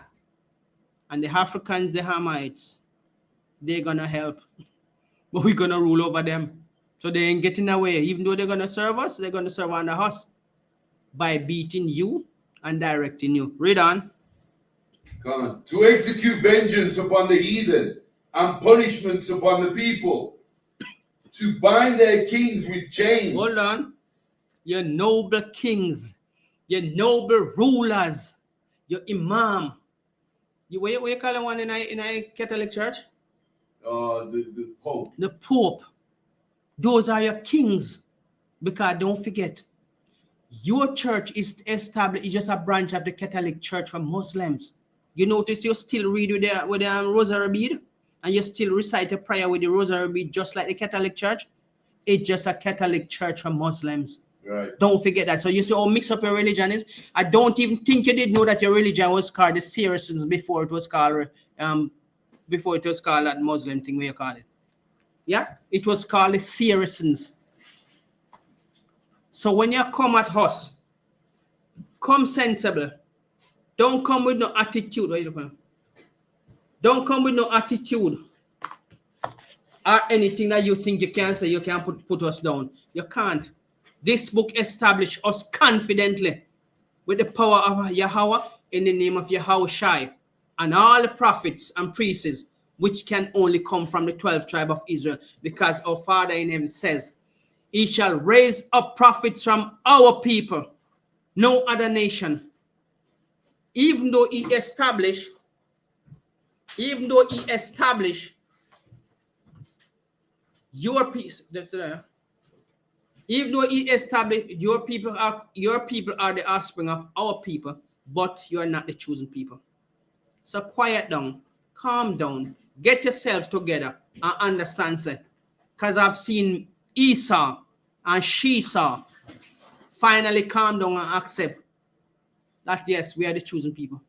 And the Africans, the Hamites, they're gonna help. But we're gonna rule over them. So they ain't getting away. Even though they're gonna serve us, they're gonna serve under us by beating you and directing you. Read on. Come on. To execute vengeance upon the heathen and punishments upon the people. To bind their kings with chains. Hold on. Your noble kings, your noble rulers, your imam. What you call the one in a Catholic church? The Pope. The Pope. Those are your kings. Because don't forget, your church is established, it's just a branch of the Catholic Church for Muslims. You notice you still read with the rosary bead, and you still recite a prayer with the rosary bead, just like the Catholic Church. It's just a Catholic church for Muslims. Right. Don't forget that. So you see how mixed up your religion is. I don't even think you did know that your religion was called the Saracens before it was called that Muslim thing where you call it. Yeah, it was called the Saracens. So when you come at us, come sensible. Don't come with no attitude. Don't come with no attitude or anything that you think you can say. You can put us down. You can't. This book established us confidently with the power of Yahweh in the name of Yahweh Shai and all the prophets and priests, which can only come from the 12th tribe of Israel, because our Father in heaven says, He shall raise up prophets from our people, no other nation. Even though He established your peace, even though He established your people are the offspring of our people, but you are not the chosen people. So quiet down, calm down, get yourself together and understand, sir. Because I've seen Esau and Shesau finally calm down and accept that yes, we are the chosen people.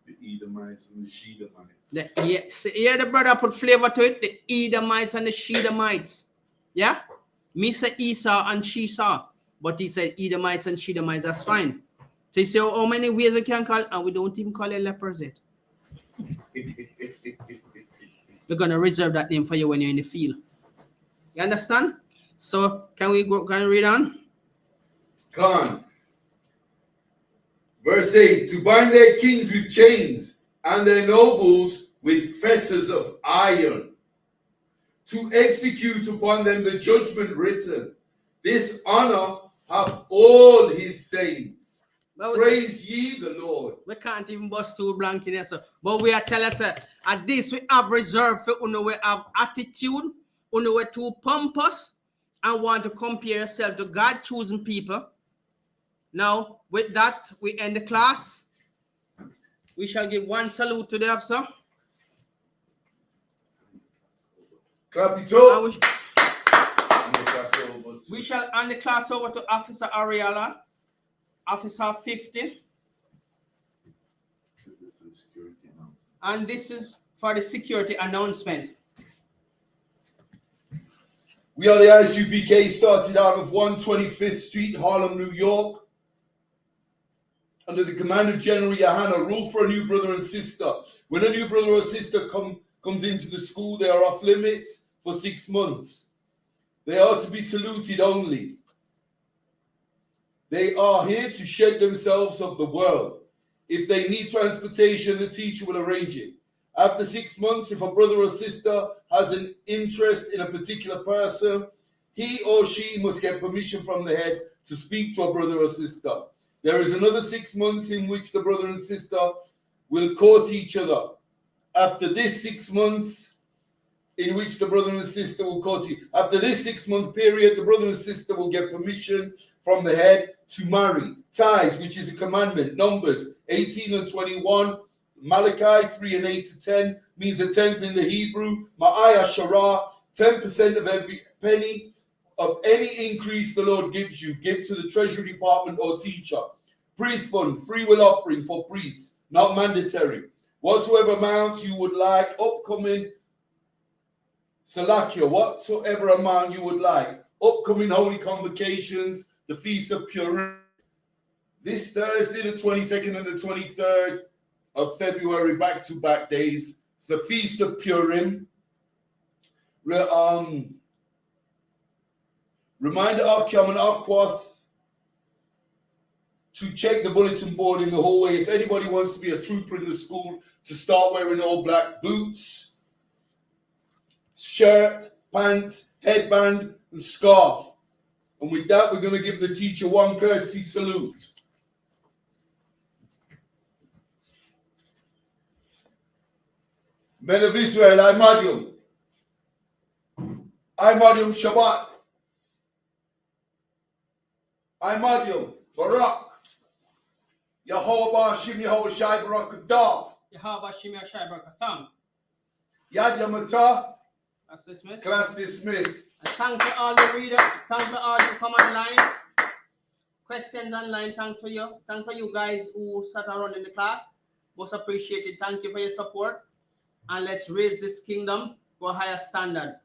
The Edomites and the Shedemites. The brother put flavor to it. The Edomites and the Shedemites. Yeah? Me say Esau and Shesau, but he said Edomites and Shedemites, that's fine. So you say, how many ways we can call, and we don't even call it lepers yet. We're going to reserve that name for you when you're in the field. You understand? So can we read on? Come on. Verse 8, to bind their kings with chains and their nobles with fetters of iron, to execute upon them the judgment written. This honor have all His saints. Praise ye the Lord. We can't even bust two blank in here, sir. But we are telling us, at this we have reserved for you, we have attitude, you we too pompous and want to compare yourself to God chosen people. Now, with that, we end the class. We shall give one salute to the officer. Clap it up. We shall hand the class over to Officer Ariella, Officer 50. And this is for the security announcement. We are the ISUPK, started out of 125th Street, Harlem, New York. Under the command of General Yohana, rule for a new brother and sister. When a new brother or sister comes into the school, they are off limits for 6 months. They are to be saluted only. They are here to shed themselves of the world. If they need transportation, the teacher will arrange it. After 6 months, if a brother or sister has an interest in a particular person, he or she must get permission from the head to speak to a brother or sister. There is another 6 months in which the brother and sister will court each other. After this 6 months, in which the brother and sister will court you. After this 6 month period, the brother and sister will get permission from the head to marry. Tithes, which is a commandment. Numbers 18 and 21. Malachi 3 and 8 to 10 means a tenth in the Hebrew. Ma'ayah Sharah, 10% of every penny of any increase the Lord gives you, give to the treasury department or teacher. Priest fund, free will offering for priests. not mandatory. Whatsoever amount you would like, upcoming Salakia, whatsoever amount you would like, upcoming holy convocations, the Feast of Purim, this Thursday, the 22nd and the 23rd of February, back-to-back days. It's the Feast of Purim. Reminder Akyam and Akwath to check the bulletin board in the hallway. If anybody wants to be a trooper in the school, to start wearing all black boots, shirt, pants, headband, and scarf. And with that, we're going to give the teacher one courtesy salute. Men of Israel, I Madium. I Madium Shabbat. I Madium Barak. Yehovah Shim Yehovah Shai Barak Adah. Yahweh Shimei Shai Barakatham. Yad Yamata. That's dismissed. Class dismissed. And thanks for all the readers. Thanks for all who come online. Questions online. Thanks for you. Thanks for you guys who sat around in the class. Most appreciated. Thank you for your support. And let's raise this kingdom to a higher standard.